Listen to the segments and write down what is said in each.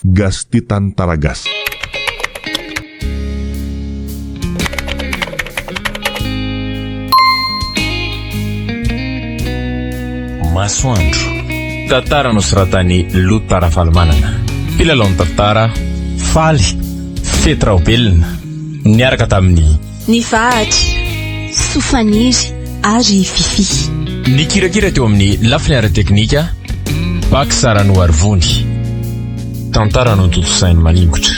Gastitan Taragas. Masoandro tantara nosoratany Lotara Falimanana. Mpilalao tantara faly fetraobelona niaraka tamin'ny Nivahatra, Sofaniry ary Fifi. Nikirakira teo amin'ny lafiny ara-teknika Bak Sarano Arvony. Tantara no totosainy maningotra.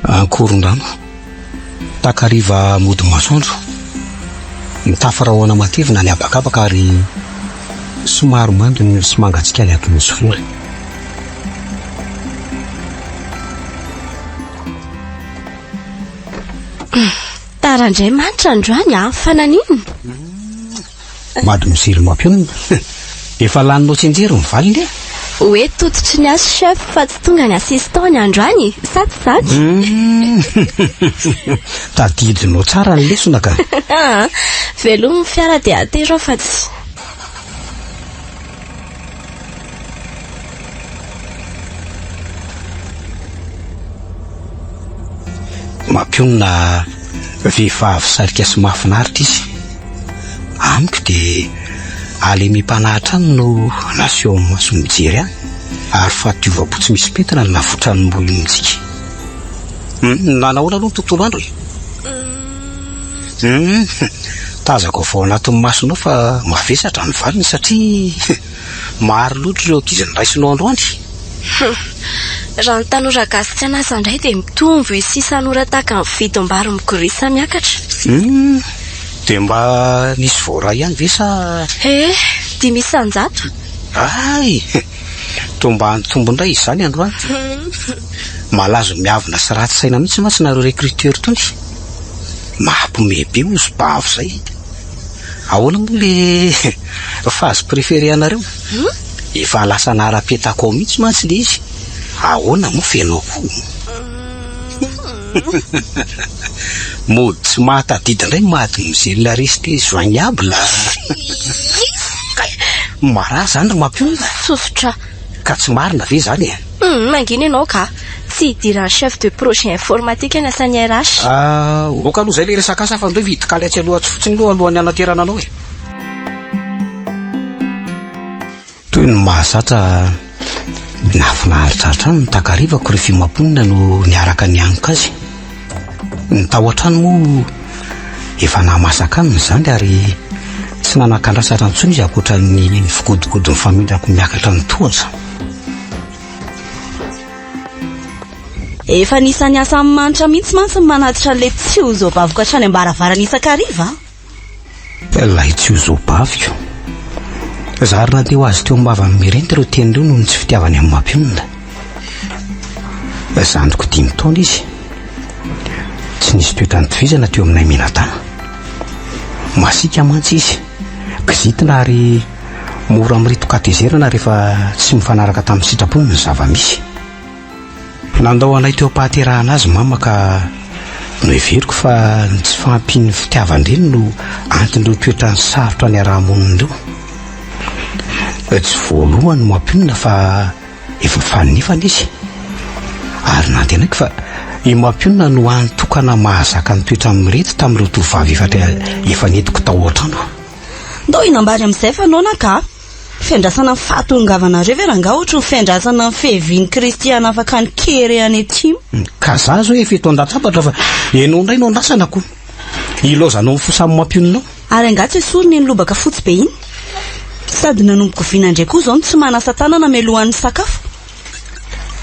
Ankoron-drano takariva mody masoandro mitafarahoana matevina ny abakabaka ary somary mando ny sy mangatsika ny atmosfera. Tarandray manitra androany fa nanino? Mady misiry mampionina. Efa laninao tsenjery ny valiny. Hoe tototry ny azy chef fa tsy tonga ny assistant androany. Satsy. Tadidinao tsara ny lesona ka. Velominy fiara dia atero fa tsy. Mampionina vehivavy sarika sy mahafinaritra izy. Amiko dia alemim-panahitra any no naseo amin'ny maso mijery any ary fahadiova-po tsy misy pentina no navotrany mbolonitsika. Nanahoana aloha ny tontolo andro tazako vao anatin'ny masonao fa mavesatra ny valiny satria maro loatra ireo ankizy ny raisinao androany. Raha ny tanora gasy tsy anasa indray dia mitombo isisan'ora taka ny vidim-bary migorisa miakatra. Dia mba nisy voaray ihany ve sa? 500. Ay, tomba ny tombo indray izany androany. Malazo miavina sy ratsy saina mihitsy mantsy nareo recruteur tony. Mampomebe ozy bavo zay. Ahoana moa le phase préférée anareo? Efa lasa nara-petako ao mihitsy mantsy le izy. Ahoana moa fenao koa? Mody tsy mahatadidy indray mady mijery la reste joignable. Mara zany ry mampionina. Sosotra. Ka tsy marina ve zany e? Mangina ianao ka. Tsy hidiran'ny chef de projet informatique ny asany RH. Oka aloha zay le resaka asa fa ndreo vidikaly atsy aloha tsy fotsiny aloha alohan'ny anaterana anao e. Toy ny mahazatra nafinaharitraritra any ny takarivako rehefa mamponina no niaraka ny aniko azy. Ny tao an-trano moa efa namasaka aminy izany ary tsy nanankandrasatra intsony izy ankoatra ny fikodokodon'ny famindrako miakatra ny tohatra. Efa nisany asa amin'ny manitra mihitsy mantsy ny manatitra le tsiozao baviko hatrany ambaravarana isan-kariva. Lay tsiozao baviko. Zarina teo azy teo mbavany mirenty ireo tenireo noho ny tsy fitiavany amin'ny mampionina. Zandriko 5 taona izy. Tsy nisy toetrany tovizana teo aminay Menatana. Masika mantsy izy. Kizitina ary mora miritokatezerana rehefa tsy mifanaraka tamin'ny sitrapony ny zava-misy. Nandao anay teo ampahaterahana azy mama ka no everiko fa tsy fampiny fitiavan-dreny no antin'ireo toetrany sarotra ny arahamonindreo. Tsy voalohany mampionina fa efa fanifana izy. Ary nantenako fa i mampionina no antokana mahazaka ny toetra mirety tamin'ireo tovavy efa netiko tao an-trano. Ndao inambary amin'izay fa naona ka fiandrasana ny fahatongavanareo ve ranga ohatra ny fiandrasana ny fehiviny kristiana afaka ny kery any aty. Ka za zao efa eto an-databatra fa enao indray no andasana koa. Ilozanao mifosamy mampioninao. Ary angatsy sorony ny lobaka fotsy be iny. Sady nanomboka viana indray koa zao tsy manasa tanana melohan'ny sakafo.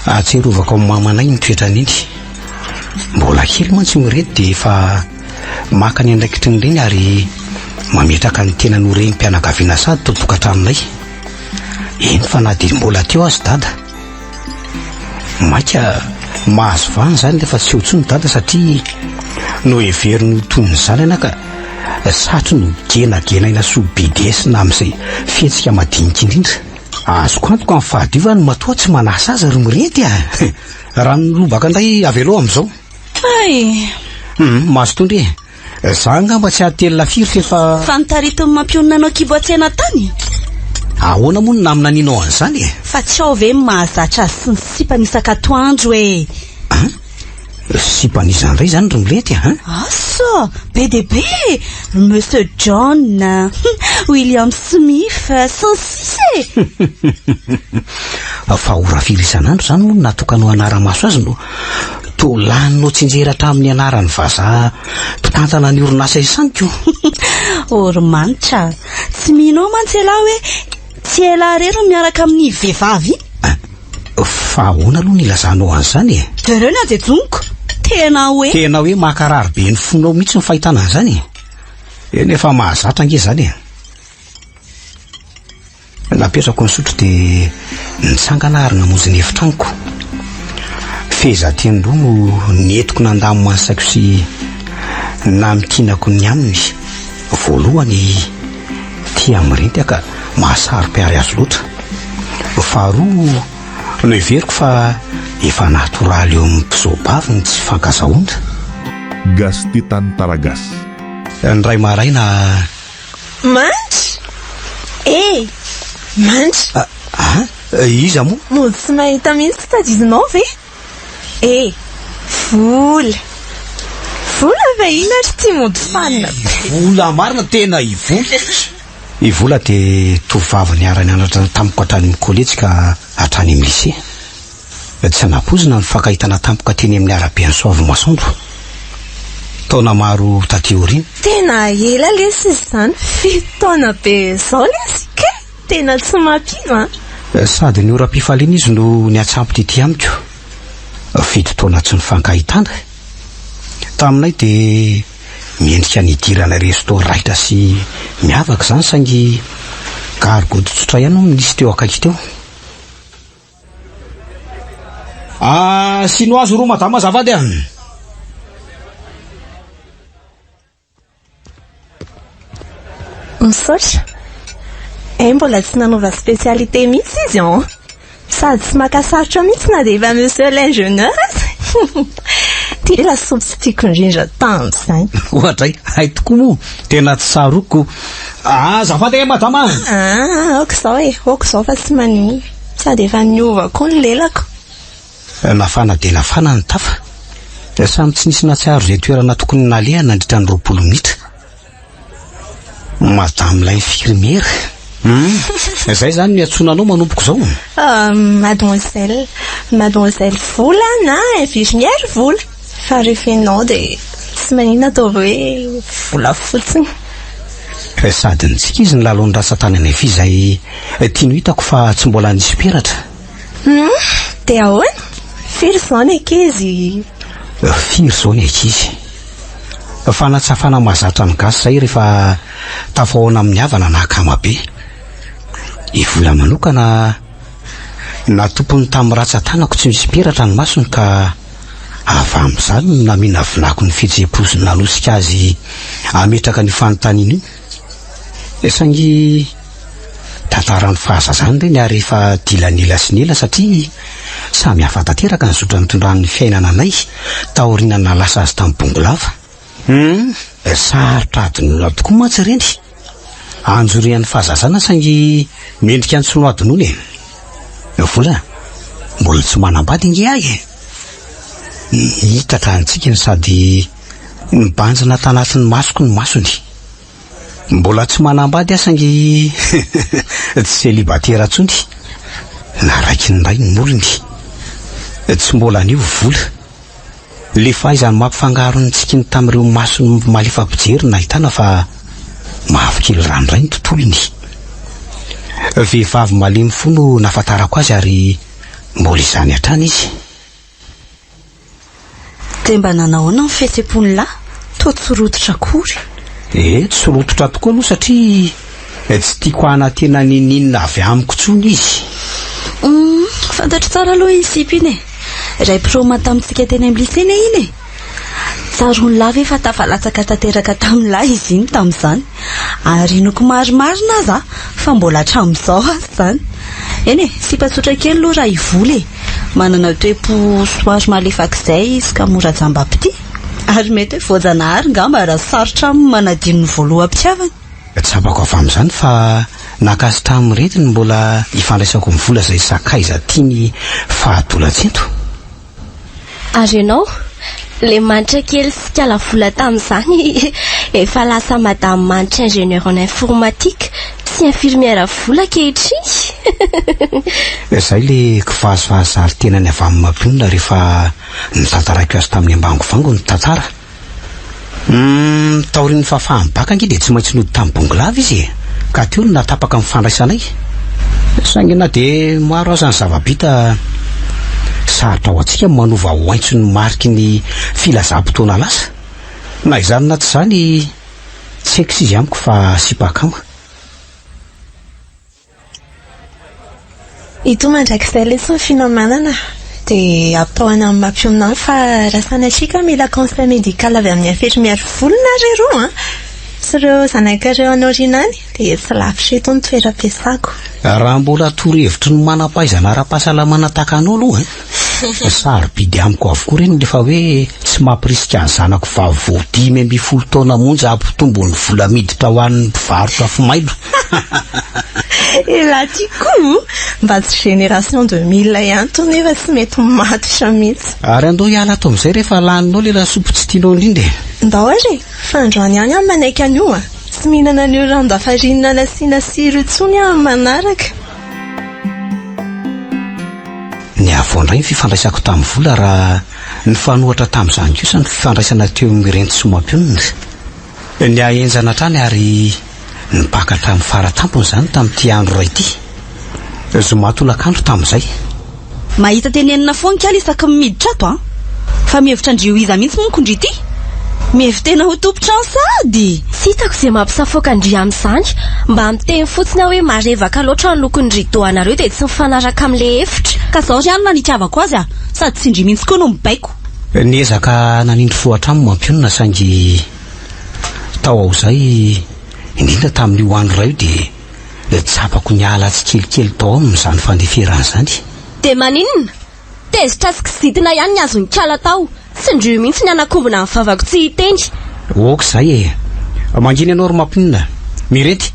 Atserovako amin'ny mamanay ny toetran'iny. Mbola kely mantsy mirety dia efa maka ny andraikitry ny reny ary mametraka ny tena noreny mpianakaviana sady totokatranonay. Eny fa na dia mbola teo azy dada. Maika mahazo vany zany rehefa tsy eo tsony dada satria no everiny tony zany anaka satry no genagenaina so BDS na amin'izay fihetsika madinika indrindra. Azoko antoka amin'ny fahadiovany matoa tsy manasa azy ary mirety raha ny lobaka indray avelo amin'izao. Ay. Maso tondry za angamba tsy ahatelina firy fa fantarito ny mampionina anao kibo atsena tany. ahoana moa no naminaninao an'izany e? Fa tsy ao ve mahazatra azy sy ny sipany isakatoandro e? Sipan'izany ray zany Rongelety Asa, be de be, Monsieur John, William Smith, sy ny sisa fa orafiry isan'andro zany moa no natokanao anara-maso azy no to laninao tsinjeratra amin'ny anarany vazaha mpitantana ny orinasa isaniko. Oromanitra, tsy minao mantsy ela hoe tsy ela rery miaraka amin'ny vehivavy. Fa ahoana aloha ny ilazanao an'izany e? Tereo na jejoniko, tena hoe makarary be ny fonao mihitsy ny fahitana an'izany e. Nefa mahazatra ange zany e. Napetrako ny sotro de nitsangana ary namonjy ny efitraniko. Feza tendro no netiko nandamo mansaiko sy namitinako ny aminy. Voalohany tia mirinty ka mahasaro-piary azy loatra. Faharoa no everiko fa efa natoraly eo amin'ny mpizoabavy ny tsy fankazahoana. Gasti Tantaragas. Ny ray maraina Mantsy Mantsy iza moa? Mody tsy mahita mihitsy tadizinao ve? Vola ve ina ary ty mody fanina? Vola marina tena ivola. Ivola de tovavy niarany anatra tampoka hatrany amin'ny collège ka hatrany amin'ny lycée. Tsy napozina ny fankahitana tampoka teny amin'ny arabe ny Soavy Masoandro. Taona maro taty aoriana. Tena ela lesy izy zany, 7 taona be zao lesy ke tena tsy mampino Sady ny ora-pifaliana izy no niatsampy tity amiko. 7 taona tsy nifankahitana. Taminay de miendrika nidirana resto raitra sy miavaka zany saingy gargody tsotra ihany no nisy teo akaiky teo. Sinoazy roa madama azafady Misaotra. Mbola tsy nanova spécialité mihitsy izy sady tsy makasarotra mihitsy na de efa monsieur l'ingénieur ty lasopy tsy tiako indrindra tamin'izay. Ohatray, hay tokoa moa tena tsy saroko. Azafady madama. Oko zao fa tsy maniny sady efa niova koa ny lelako. Nafana de nafana ny tafa. Samy tsy nisy natsiaro izay toerana tokony nalehana nandritra ny 20 minitra. Madame la infirmière. Zay zany niatsona anao manompoko zao. Mademoiselle Vola na infirmière Vola. Fa rehefa ianao de tsy manina ataovy hoe Vola fotsiny. Sady nitsika izy ny lalon'ny rasa-tany any avy izay tiany hitako fa tsy mbola nisy peratra. De ahoana? Firy zao ny ankizy? Firy zao ny ankizy. Fanatsafana mahazatra ny gasy zay rehefa tafahoana amin'ny havana na akamabe. Vola manokana natompony tamin'ny ratsa-tanako tsy misy peratra ny masony ka avy amin'izany no namina vinako ny fihetseham-poziny nanosika azy ametraka ny fanontaniana iny. Saingy tantaran'ny fahazazany reny ary efa dilanila sy nela satria samy hafa tanteraka ny zotra nitondran'ny fiainana anay taoriana na lasa azy tamin'ny bongolava. Sarotra adiny tokoa mantsy reny. Anjorian'ny fahazazana saingy mendrika ny sonoadinony Vola, mbola tsy manambady inge ahy hitatra antsika ny sady nibanjina tanatin'ny masoko ny masony. Mbola tsy manambady asangy tsy célibataire tsony. Naraiky ny ray ny molony. Tsy mbola anio Vola. Le fahaizany mampifangaro ny tsikiny tamin'ireo masony malefa-pijery nahitana fa mahafikely ranoray ny tontolony. Vehivavy malemy fo no nafatarako azy ary mbola izany hatrany izy. De mba nanahoana ny fihetseham-pony lahy? Toa tsy rototra akory. Tsy rototra tokoa aloha satria tsy tiako hanatena ninina avy amiko tsony izy. Fantatro tsara aloha isipy iny ray proma tamintsika teny amin'ny lycée iny tsaroany lava efa tafalatsaka tanteraka tamin'lahy izy iny tamin'izany ary noko marimarina aza fa mbola hatramin'izao azy zany. Eny sipatsotra kely aloha raha Ivola manana toe-po somary malefak'izay izy ka mora jamba-pity ary mety hoe voajanahary ngamba raha sarotra manadino ny voaloha-pitiavany. Tsapako avy amin'izany fa nakasitra amin'irety ny mbola ifandraisako amin'ny vola izay sakaiza tiany fahadolatsento. Ary ianao le manitra kely sy kala vola tamin'izany efa lasa madame manitra ingénieur en informatique sy infirmière vola kehitriny. Izay le kivazovazoary tenany avy amin'ny mampionona rehefa nitantarako azy tamin'ny ambangovango ny tantara. Taorian'ny fahafahany baka ange dia tsy maintsy nody tamin'ny bongolava izy ka teo no natapaka amin'ny fandraisanay. Saingy na dia maro aza ny zava-bita sarotra ao antsika manova hoaintso ny mariky ny filazam-potoana lasa. Na izany na tsy izany tsy haiko izy amiko fa sipakama. Ito mandrakizay lesson finamanana dia atao any amin'ny mampionana fa raha sanatsika mila conseil médical avy amin'ny infirmière volona ry roa sy ireo zanakareo anaorinany dia tsy lavitra eto ny toeram-piasako. Raha mbola toro-hevitry ny manam-pahaizana ara-pahasalamana takanao aloha sarobidy amiko avokoa reny rehefa hoe tsy mampirisika ny zanako fa vao 10-12 taona monja ampitombo ny vola miditra ho an'ny mpivarotra fomailo. Ela tiako mba tsy génération 2000 ihany to nefa tsy mety matotra mihitsy. Ary andao hiala ato amin'izay rehefa laninao le lasopy tsy tianao indrindra. Ndao ary fandroany ihany amin'ny manaiky anio tsy mihinana an'io randafarinina nasiana siro intsony amin'ny manaraka. Ny avoandray ny fifandraisako tamin'ny vola raha ny fanohatra tamin'izany kosa ny fifandraisana teo amin'ny renty sy mampionina. Ny ahenjana trany ary nipakatra amin'ny faratampony izany tamin'ity andro ray ity. Zomatolakandro tamin'izay. Mahita tenenina foana kala isaky miditra ato fa mihevitra andrio iza mihitsy monko ndry ity. Mihevy tena ho tompotrano sady Tsy hitako izay mampisafoaka ndry amin'izany mba miteny fotsiny hoe marevaka loatra ny lokon'ny rideau anareo dia tsy mifanaraka amin'ilay hefitra. ka zaho ry ihany na nitiavako azy sady tsy indry mihitsy koa no mibaiko. Niezaka nanindry fohatramo mampionina saingy tao ao izay indrindra tamin'io andro ray dia tsapako ny ala tsy kelikely tao amin'izany fandeferana izany. Dia maninona? Tezitra sy kizitina ihany ny azony kala tao. Tsy ndry mihitsy ny anakombona amin'ny vavako tsy hiteny. Ok izay mangina ianao ry mampionina. Mirety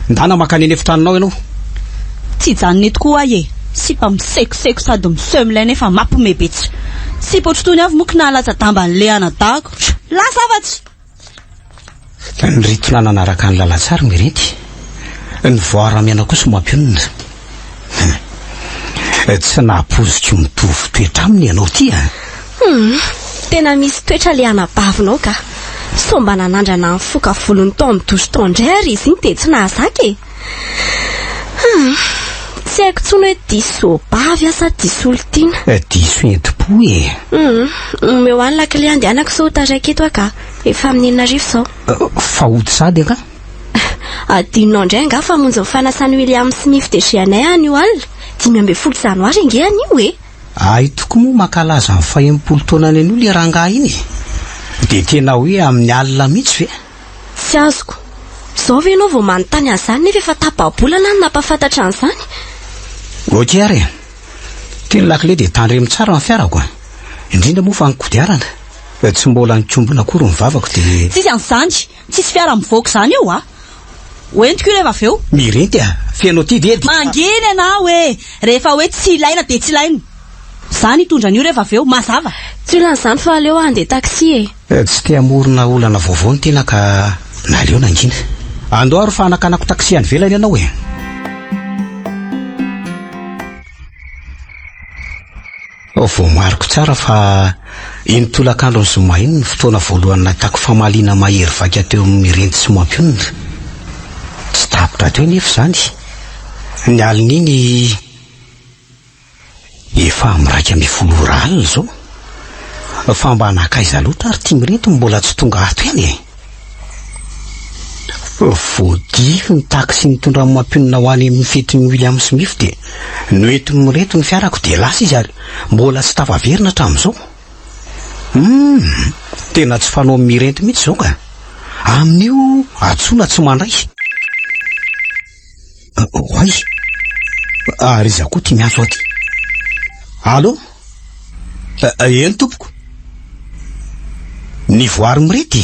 ndana mankany eny efitranonao ianao. Tsy hijanona eto koa ahy sipa misekoseko sady miseho milay nefa mampimebetsy. Sipa otrotony avy moka nahalaza damba n'le anadahako. Lasa afatsy. Ny ritona nanaraka ny lalatsara Mirety. Ny voara-miana kosa mampionina. Tsy napoziko mitovy toetra aminy ianao ty Tena misy toetra le anabavinao ka. Somba nanandrana ny foka volony tao amin'ny doso tondray ary izy iny dia tsy nahazaka Tsy haiko tsony hoe diso bavy asa diso olontiana. Diso enti-po Meo any lakile andehanako sao taraiky eto aka. Efa amin'ny 9 sao. Fahody sady aka? Adinonao indray anga fa monjy ny fanasany William Smith de chez anay any io alina 12 janoary ange anio Itoko moa makalaza ny 40 taona ny an'io le rangahy iny. Dia tena hoe amin'ny alina mihitsy ve? Tsy azoko. Zao ve ianao vao manontany an'izany nefa efa tapa-bolana ny nampafantatra an'izany? Ok ary teny lakile dia tandremo tsara ny fiarako indrindra moa fa ny kodiarana tsy mbola nikombona kory ny vavako dia Tsisy an'izany tsisy fiara mivoaka izany io Hoentiko io rehefa avy eo. Mirety fianao ty dedy. Mangina anao rehefa hoe tsy ilaina dia tsy ilaina. Zany hitondra an'io rehefa avy eo mazava. Tsy olan'izany fa aleo andeha taxi Tsy te amorona olana vaovao ny tena ka naleo nangina. Andao ary fa anakanako taxi any velany ianao Vao mariko tsara fa iny tolakandro ny zoma iny ny fotoana voalohany natako famaliana mahery vaika teo amin'ny renty sy mampionina. Tsy tapitra teo nefa izany. Ny alina iny efa miraika 10 alina zao. Fa mba nakaiza loatra ary tia Mirety mbola tsy tonga ato ihany Voadify ny taxi nitondra amin'ny mampionina ho any amin'ny fetin'ny William Smith dia noentiny Mirety ny fiarako dia lasa izy ary mbola tsy tafaverina hatramin'izao. Tena tsy fanao amin'ny Mirety mihitsy izao ka. Amin'io atsona tsy mandray. Hoay ary izy koa tia miantso aty. Allo? Eny tompoko. Ny voary Mirety.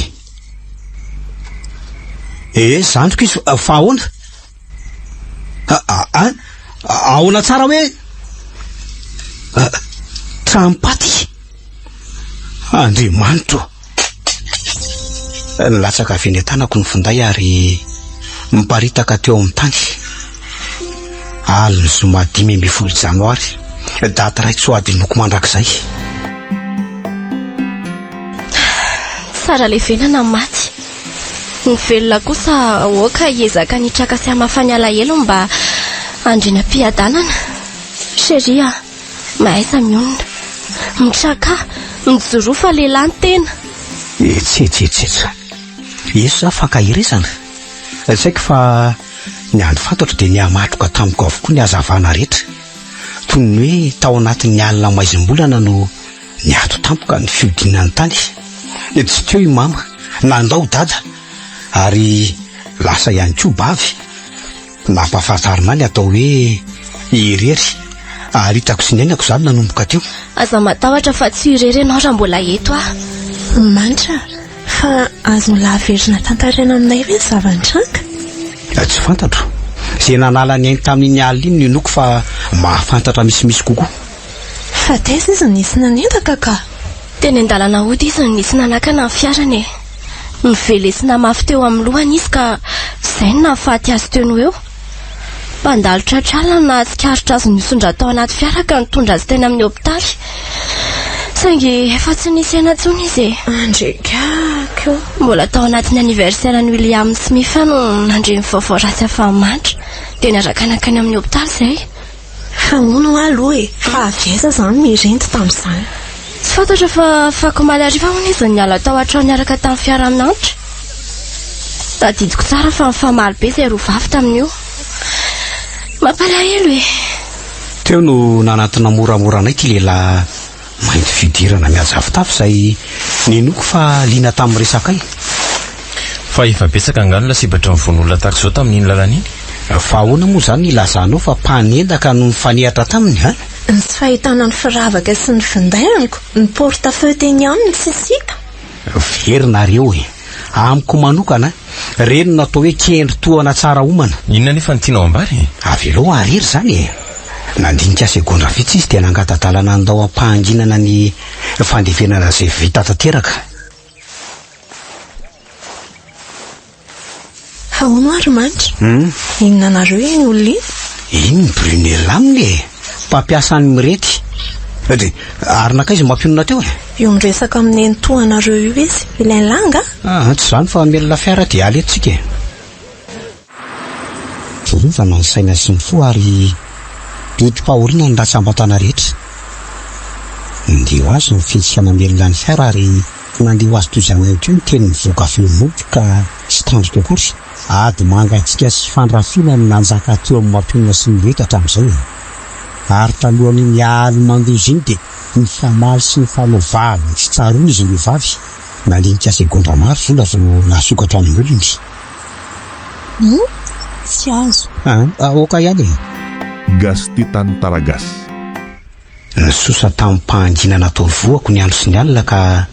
Zandriko izy fa ahoana? Ahoana tsara hoe trampaty. Andriamanitra. Nilatsaka avy eny an-tanako ny finday ary miparitaka teo amin'ny tany. Aliny zoma 5 janoary, daty raiky so ady noko mandrakizay. Sara le velana maty. Ny velona kosa oka hiezaka nitraka sy hamafany alahelo mba andrina mpiadanana. Sheria, mahaiza mionona, mitraka, mijorofa lehilahy ny tena. Etsetsetsetsa. Yeso za fankahirezana. Tsaiko fa ny andro fantatra dia ny hamatroka tamiko avokoa ny hazavana rehetra. Toy ny hoe tao anatin'ny alina maizim-bolana no ny ato tampoka ny fiodinany tany. Tsy teo i mama, nandao dada, ary lasa ihany koa bavy. Nampahafantarina ny atao hoe irery. Ary hitako sy nenako izany nanomboka teo. Aza matahotra fa tsy irery ianao raha mbola eto ah. Manitra, fa azo laverina tantaraina aminay hoe zava-nitranga? Tsy fantatro. Izay nanala ny ainy tamin'ny alina iny nonoko fa mahafantatra misimisy kokoa. Fa taiza izy nisy nanendaka ka? Teny an-dalana ody izy nisy nanakana ny fiarany. Nivelesina mafy teo amin'ny lohany izy ka izay no nahafaty azy teo no eo. Mpandalotra tralana na tsikaritra azy nisondra tao anaty fiara ka nitondra azy teny amin'ny hopitaly. Saingy efa tsy nisy ena-tsony izy e. Andrekako. Mbola tao anatin'ny aniversairan'ny William Smith no nandreny vaovao ratsy afahamanitra. Dia niaraka nakany amin'ny hopitaly izay. Fa hono aloha e, fa avieza izany mirenty tamin'izany. Tsy fantatra fa afaka malariva hono izy niala tao an-trano niaraka tamin'ny fiara amin'anitra. Tadidiko tsara fa mifamaly be izay rovavy tamin'io. Mampalahelo e. Teo no nanatona moramoranay ty lehilahy mainty fidirana miazavitafy izay ninoko fa liana tamin'ny resakay. Fa efa betsaka angano lasebatra mivon'olona tahaka izao tamin'iny lalana iny. Fa ahoana moa izany nilazanao fa mpanendaka no nifanehatra taminy ha? Ny tsy fahitana ny firavaka sy ny findainako, ny portefeuille teny aminy sisika. Verina reo e. Amiko manokana reno natao hoe kendry toana tsara homana. Inona nefa ny tianao ambary? Avelo ariry zany e. Nandinika segondra vitsy izy dia nangatadalana andao ampahanginana ny fandevenana izay vita tanteraka. Ahoana ary manitra? Inona nareo iny olona iny? Iny Brunella aminy e. Mpampiasany mirety. Ary naka izy mampionona teo e. Io miresaka amin'ny entoanareo io izy, ilay langa? Tsy izany fa melona fiara dia alentsika e. Rova nansaina sy ny fo ary didim-pahoriana ny ratsambatana rehetra. Ndio azy ny fihetsika mamelona ny fiara ary nandeha azy toy izany teo ny teny mivoaka feomoky ka sy tandrika akory. Ady mangatsika sy fandrafiana ny nanjaka teo amin'ny mampionina sy ny rehetra hatramin'izay. Ary talohan'ny mialy mandozy iny dia ny famaly sy ny falovavy sy tsaroana izy ny vavy. Nandinika segondra maro vola vao nasokatra amin'ny olony. Tsy azo. Oka ihany e. Gasti Tantaragas. Nisosa tamin'ny mpahanginana tao voako ny andro sy ny alina ka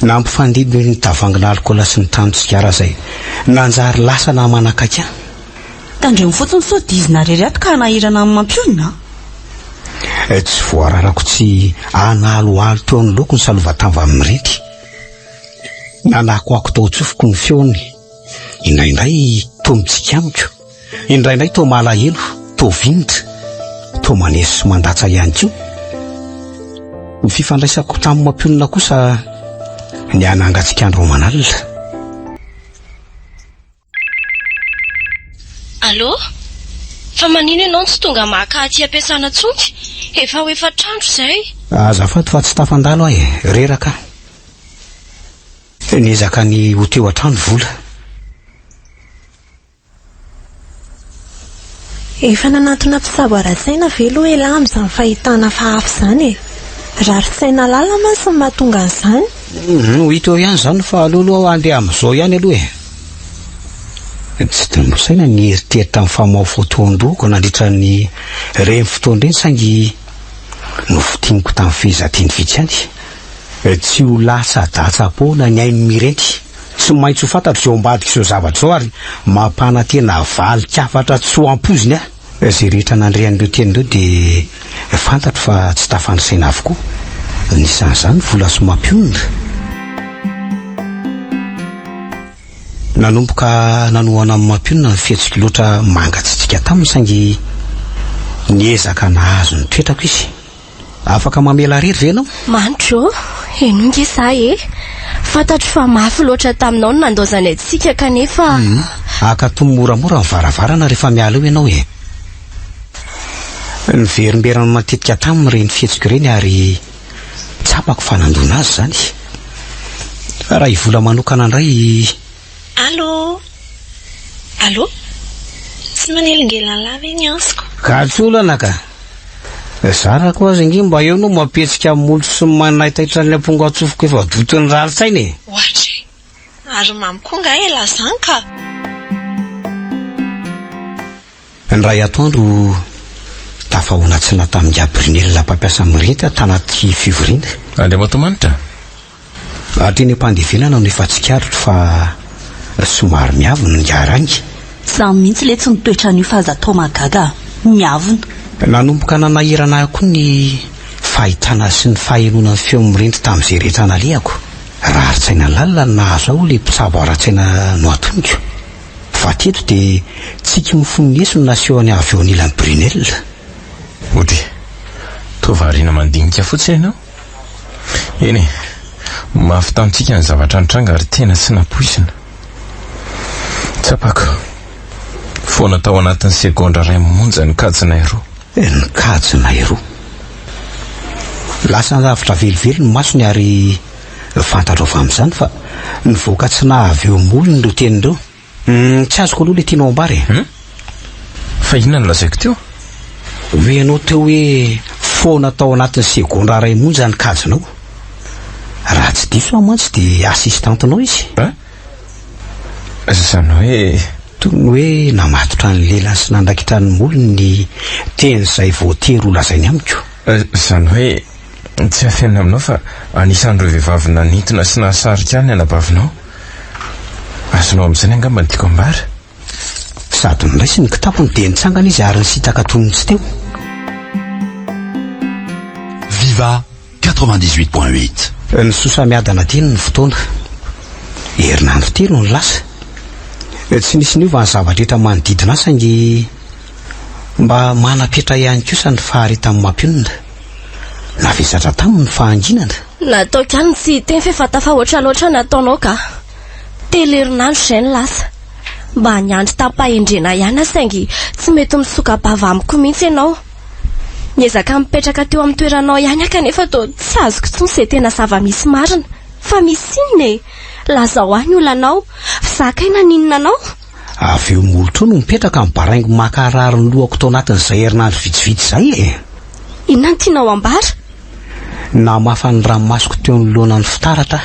nampifandidy ny davangina alikola sy ny tano tsigara izay nanjary lasa na manakaiky. Tandremo fotsiny sao dizina rery ato ka nahirana amin'ny mampionina. Tsy voararako tsy analoalo teo amin'ny loko ny salovatava amin'ny rety. Nanako ako tao tsofoko ny feony. Indraindray to mitsika amiko. Indraindray to malahelo, to vinitra, to maneso sy mandatsa ihany koa. Ny fifandraisako tamin'ny mampionina kosa ny anangatsika andro manalina. Allô? Fa manino ianao tsy tonga maka aty ampiasana tsonky? Efa ho efatrandro izay. Azafady fa tsy tafandalo ahy e, reraka. Niezaka ny ho teo an-trano vola. Efa nanatona mpisaboara-tsaina velo hoe lahy amin'izany fahitana fahafa izany e. Rari-tsaina lala mantsy ny mahatonga an'izany. Hita eo ihany izany fa aloha andeha amin'izao ihany aloha e. Tsy tombosaina ny eriteritra amin'ny famao fotoandroko nandritra ny reny fotoandreny saingy nofotiniko tamin'ny fehizatiany vitsy ihany. Tsy ho lasa datsapoana ny ainy mirenty. Tsy maintsy ho fantatro izao ambadika izao zavatra izao ary mampana tena valikafatra tsy ho ampoziny aho. Izay rehetra nandrehan'ireo tenin'ireo dia fantatro fa tsy tafandrisaina avokoa. Nisan'izany vola somam-pionina. Nanomboka nanohana amin'ny mampionina ny fihetsika loatra mangatsitsika taminy saingy niezaka nahazo ny toetrako izy. Afaka mamela rery ve ianao? Mantro, enonge izaho fantatro fa mafy loatra taminao no nandozany antsika kanefa akatomy moramora ny varavarana rehefa miala eo ianao ny verimberana matetika taminy reny fihetsika ireny ary tsapako fanandona azy zany. Raha ivola manokana indray. Allô? Allô? Tsy manelingelana lava iny ansiko. Katsolana ka. Zara koa azy ngy mba eo no mampetsika molo sy manaitaitra ny ampongo atsofoka efa dotony rarintsainy. Ohatry. Ary mamkonga lazany ka. Ny ray atoandro tafahonatsina tamin'ny Gabriel mpampiasa mirety tanaty fivoriana. Andeha matomanitra. Atreny ampandevenana no efa tsikarotro fa somary miavona ny garangy. Samy mihitsy le tsy nitoetra an'io fahazatao magaga miavona. Nanomboka nanahirana koa ny fahitana sy ny fahenona ny feo mirendry tamin'izay rehetra nalehako. Raritsaina lalina ny nahazo aho le mpitsabo ara-tsaina no atoniko. Fa teto dia tsika mifonneso no naseho any avy eo anilan'ny Brunel. Ody, tovariana mandinika fotsiny ianao. Eny, mafy tamintsika ny zavatra nitranga ary tena tsy napoisina. Tsapako, foana tao anatin'ny segondra ray monja ny kajinay roa. Ny kajinay roa. Lasa zavatra velively ny masony ary fantatro avy amin'izany fa nivoaka tsy nahavy eo molony ireo tenin'ireo. Tsy azoko aloha le tianao ambary. Fa inona no lazaiko teo? Hoe ianao teo hoe foana tao anatin'ny segondra ray monja ny kajinao. Raha tsy diso aho mantsy dia assistantinao izy. Zany hoe toy ny hoe namatotra ny lelany sy nandrakitra ny molony ny ten'izay voatery ho lazainy amiko. Zany hoe tsy afenina aminao fa anisan'ireo vehivavy nanintona sy nahasarika ny anabavinao. Azonao amin'izany angamba ny tiako ambara. Sady niraisy ny kitapony dia nitsangana izy ary nisitaka tonony tsy teo. Viva 98.8. Ny sosa miadana teny ny fotoana. Herinandro telo ny lasa. Tsy nisy niova ny zavatra rehetra manodidina saingy mba manapetra ihany kosa ny fahareta amin'ny mampionina. Navesatra taminy ny fahanginana. Natao kany tsy teny fa tafahoatra loatra nataonao ka. Telerinandro izay ny lasa. Mba niandry tapahendrena ihany saingy tsy mety misoka-bava amiko mihitsy ianao. Niezaka mipetraka teo amin'ny toeranao ihany kanefa toa tsy azoko intsony izay tena zava-misy marina. Fa misy inona lazao any olanao, fizakaina ninona anao? Avy eo molotra no mipetraka mibaraingo makarary ny lohako tao anatin'izay herinandro vitsivitsy izay Inona no tianao ambara? Namafa ny ranomasoko teo ny lohana ny fitaratra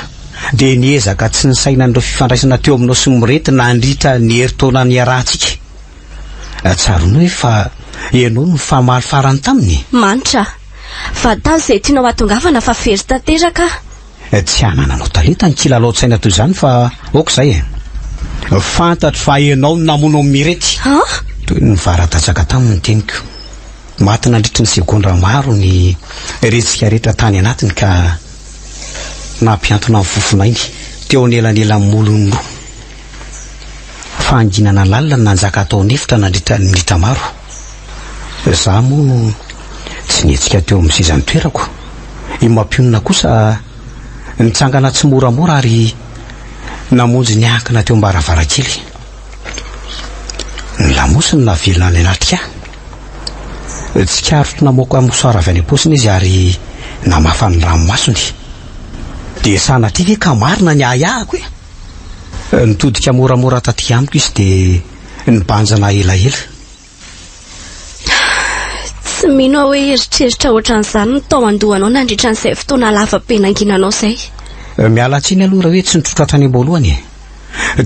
dia niezaka tsy nisaina n'ireo fifandraisana teo aminao sy mirety nandritra ny herintaona ny arahantsika. Tsaroana hoe fa ianao no famaly farany taminy. Manitra, fa tany izay tianao hatongavana fa very tanteraka. Tsy hanananao talenta ny kilalao-tsaina toy izany fa aok'izay fantatro fa ianao no namono mirety. Toy ny varatatsaka taminy teniko. Maty nandritry ny segondra maro ny retsika rehetra tany anatiny ka nampiantona amin'ny fofonainy teo anelanelan'ny molony roa. Fahanginana lalina nanjaka atao nefitra nandritra ny minitra maro. Zaho moa tsy nietsika teo amin'ny sezan'ny toerako. I mampionina kosa nitsangana tsy moramora ary namonjy niankina teo mbaravarakely. Ny lamosiny navelona ny anatrika. Tsy karotro namoaka mosoara avy any am-posiny izy ary namafa ny ranomasony. Dia sanatria ve ka marina ny ahahako nitodika moramora taty amiko izy dia nibanjana elaela. Tsy mino hoe eritreritra ohatran'izany no tao andohanao nandritra n'izay fotoana lava be nanginanao izay. Miala tsiny aloha raha hoe tsy nitrotratra any am-boalohany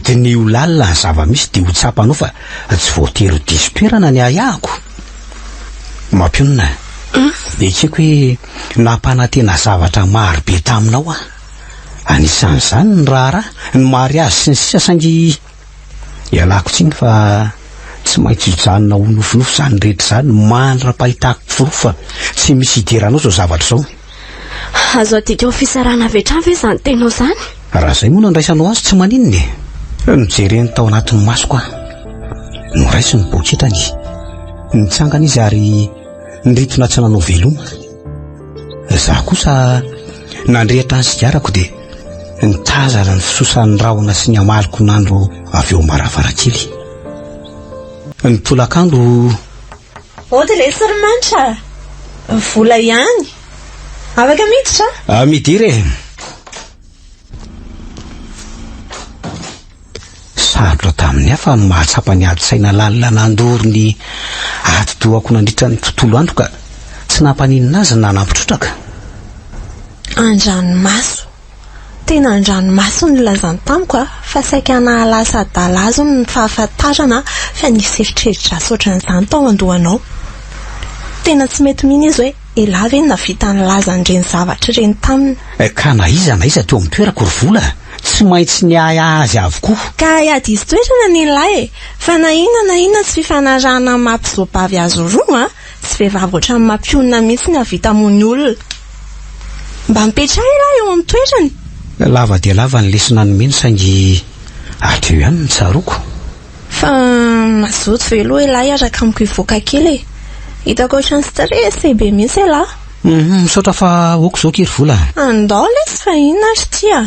dia ny ho lalina ny zava-misy dia ho tsapanao fa tsy voatery ho diso toerana ny ahahako. Mampionina ekeko hoe nampanantena zavatra maro be taminao anisan'izany ny raharaha ny mariazy sy ny sisa saingy ialako tsiny fa tsy maintsy janona ho nofinofo zany rehetra zany mandra-pahitako firofa tsy misy idiranao zao zavatra zao. azo adika ho fisarana avy hatrany ve zany tenao zany? Raha zay moa nandraisanao azy tsy maninony. Nijereny tao anatin'ny masoko aho. Noraisy ny poketrany. Nitsangana izy ary niritona tsy nanao veloma. Za kosa nandrehatra ny sigarako dia nitazana ny fisosan'ny rahona sy ny amaliko nandro avy eo maravarakely. Ny tolakandro dia ilay sorimanitra vola ihany afaka miditra? Midiry e. Sarotra tamin'ny afa no mahatsapa ny ady saina lalina nandoro ny ati-dohako nandritra ny tontolo andro ka tsy nampaninina azy na nampitrotraka. Andranomaso. Tena andranomaso no lazany tamiko fa saika nahalasa dalazo ny fahafantarana fa nisy eritreritra asoatran'izany tao andohanao. Tena tsy mety mihitsy izy hoe elava eny navita ny lazan'ireny zavatra ireny taminy. Ka na iza teo amin'ny toerako ry vola tsy maintsy niay azy avokoa. Ka iady izy toerana ny lahy fa na inona tsy fifanarahana mampizoabavy azy roa tsy vehivavy ohatran'ny mampionina mihitsy ny avita mony olona. Mba mipetraha ilahy eo amin'ny toerany. Lava dia lava ny lesona nomeny saingy atreo ihany ny tsaroko. Fa mazoto velo ilahy araka amiko ivoaka kely e. Hitako ohatran'ny stress be mihitsy ilahy. Misaotra fa oko zao kiry vola. Andao lesy fa inona ary tia.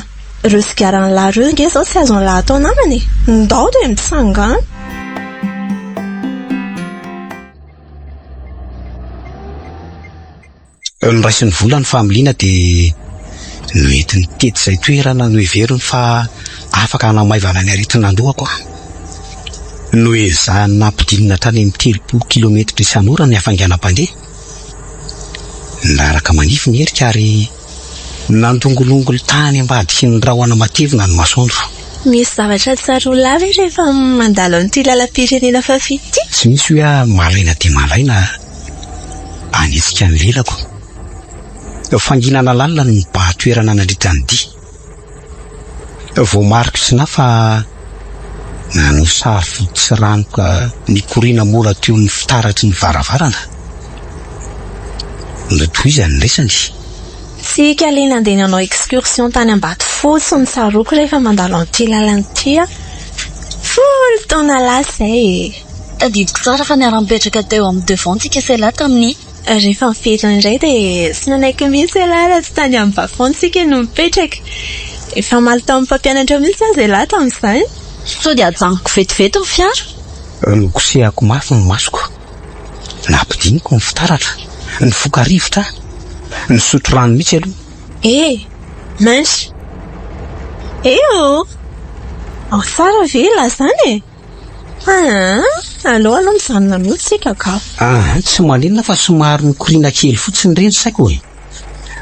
Ireo sigaran'ny lahy ireo nge zao tsy azony lahy atao namany. Ndao dia mitsangana. Niraisy ny vola ny familiana dia noety ny tety izay toerana no heveriny fa afaka hanamaivana ny aretin'andohako. No ezahany nampidinina tany amin'ny 30 kilometatra isan'ora ny hafanganam-pandeha. Naraka manify ny herika ary nandongolongolo tany ambadiky ny rahona matevina ny masoandro. Misy zavatra tsara ho lava rehefa mandalo an'ity lalam-pirenena fafity. Tsy misy hoe malaina dia malaina anetsika ny lelako. Fanginana lalina ny mibahatoerana nandritra ny dia. Voamariko sy na fa nano sary fotsy rano ka nikoriana mora teo ny fitaratry ny varavarana. Tohizany resany. Tsika le nandeha nanao excursion tany Ambatofotsy ny tsaroko rehefa mandalo an'ity lalana ity. Folo taona lasa e. Tadidiko tsara fa niara-mipetraka teo amin'ny devant tsika sela tamin'ny. Rehefa mifetra indray dia sy nanaiky mihitsy ilahy tsy tany amin'ny bafon tsika no mipetraka. Efa maly tamin'ny mpampianatra mihitsy azy ilahy tamin'izany. Sao dia ajanoko vetivety ny fiara. Nokosehako mafy ny masoko. Nampidiniko ny fitaratra, ny foka-rivotra, ny sotro rano mihitsy aloha. Mansy. Tsara ve ilahy zany e? Aloha mijanona mihitsy tsika ka. Tsy maninona fa somary nikoriana kely fotsiny reny saiko e.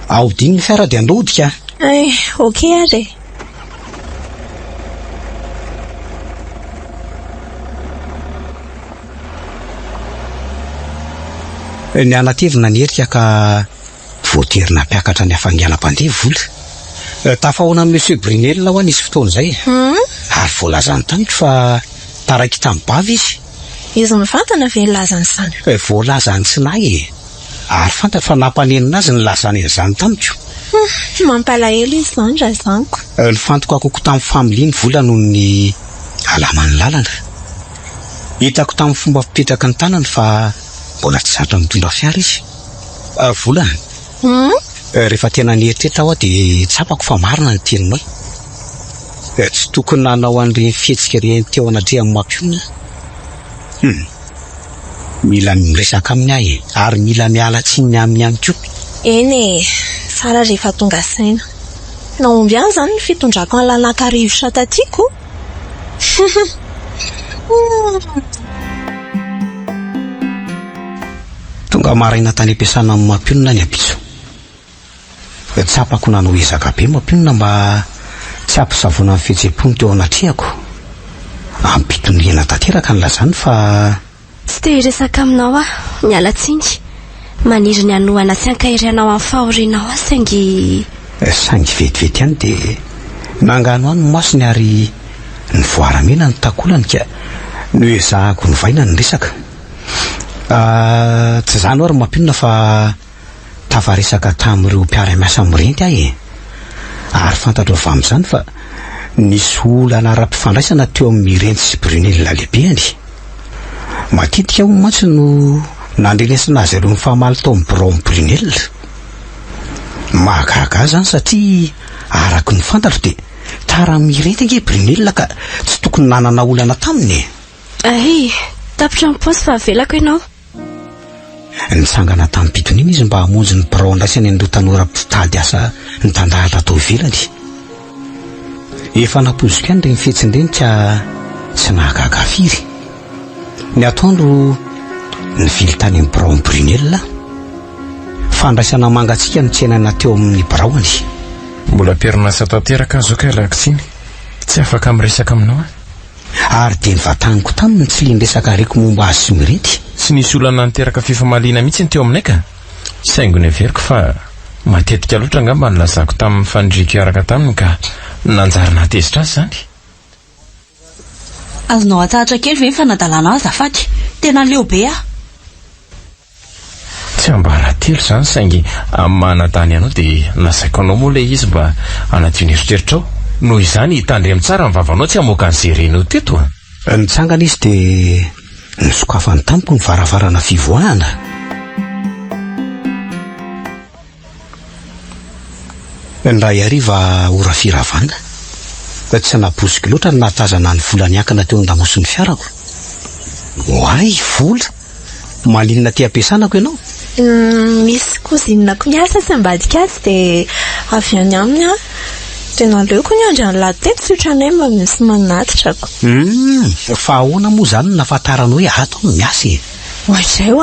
Aodiny ny fiara dia andao hodika. Okey ary. Ny anatevina ny herika ka voaterina mpiakatra ny hafanganam-pandeha vola. Tafahoana amin'ny Monsieur Brunel ho anisy fotoana izay. Ary voalazany tamiko fa taraiky tamin'ny bavy izy. Izy mivantana ve lazany izany? Voalazany tsy nahy e. Ary fantatra fa nampanenina azy ny lazany izany tamiko. Mampalahelo izy izany raha zaniko. Ny fantoko akoko tamin'ny familiany vola noho ny alaman'ny lalana. Hitako tamin'ny fomba fipetraka ny tanany fa mbola tsy zatra mitondra fiara izy. Vola. Rehefa tena nieritreritra aho dia tsapako fa marina ny teninao. Tsy tokony nanao an'ireny fihetsika ireny teo anatrehan'ny mampiona. Mila miresaka aminy ahy ary mila miala tsiny aminy ihany koa. Eny tsara rehefa tonga saina. Naomby ihany izany ny fitondrako ny lalànakarivotra tatyko. Tonga maraina tany ampiasana amin'ny mampionina ny ampitso. Tsapako nanao ezaka be mampionina mba tsy ampisavona amin'ny fihetseham-pony teo anatrehako. Ampitoniana tanteraka ny lazany fa tsy te hiresaka aminao miala tsiny. Maniry ny anohana sy ankahirianao amin'ny fahorianao saingy vetivety ihany dia nangano any ny masony ary ny voaramena ny takolany ka no hoe zahako ny vaina ny resaka tsy zany ary mampinona fa tafaresaka tamin'ireo mpiara-miasa mirenty ahy ary fantatro avy amin'izany fa nisy olana ara-mpifandraisana teo amin'ny Renty sy Brunel lehibeany. Matetika ho mantsy no nandrenesana azy ireo mifamaly tao amin'ny birao amin'ny Brunel. Mahagaga zany satria araka ny fantatro dia tara mirenty ange Brunel ka tsy tokony nanana olana taminy. Ay, tapitra ny paosy fa avelako ianao. Nitsangana tamin'ny pitony izy mba hamonjy ny birao andraisany an'ireo tanora mpitady asa ny tandahatra tao ivelany. Efa napozika any regny fihetsindreny tsy nahagaga firy. Ny atoandro ny vily tany amin'ny birao amin'ny Brunel fandraisana mangatsika ny tsenana teo amin'ny biraoany. Mbola perinasa tanteraka azo ka lakitsiny tsy afaka miresaka aminao ary dia nivataniko taminy tsy lian-resaka reko momba azy sy mirenty. Tsy nisy olana niteraka fifamaliana mihitsy teo aminay ka saingony everiko fa matetika loatra angamba nilazako tamin'ny fanindriko iaraka taminy ka nanjary natezitra azy zany. Azonao atsahatra kely ve ny fanadalana azafady tena leo be tsy ambara telo zany saingy manadany anao dia nasaiko anao moa ilay izy mba anadio ny eritreritra ao noho izany hitandremy tsara ny vavanao tsy hamoaka ny zerenao teto. Nitsangana izy dia nisokafany tamiko ny varavarana fivoahana. Ndray hariva ora firavana tsy nabosiko loatra ny nahatazana ny vola niankana teo an-damosiny fiarako. Oay, vola malinina ty ampiasanako ianao. Misy kozinako miasa sy ambadika azy dia avy any aminy tena leoko ny andro latety sotranay mba misy manatitrako. Fa ahoana moa zany nafantarana hoe ato miasa e? Ohatray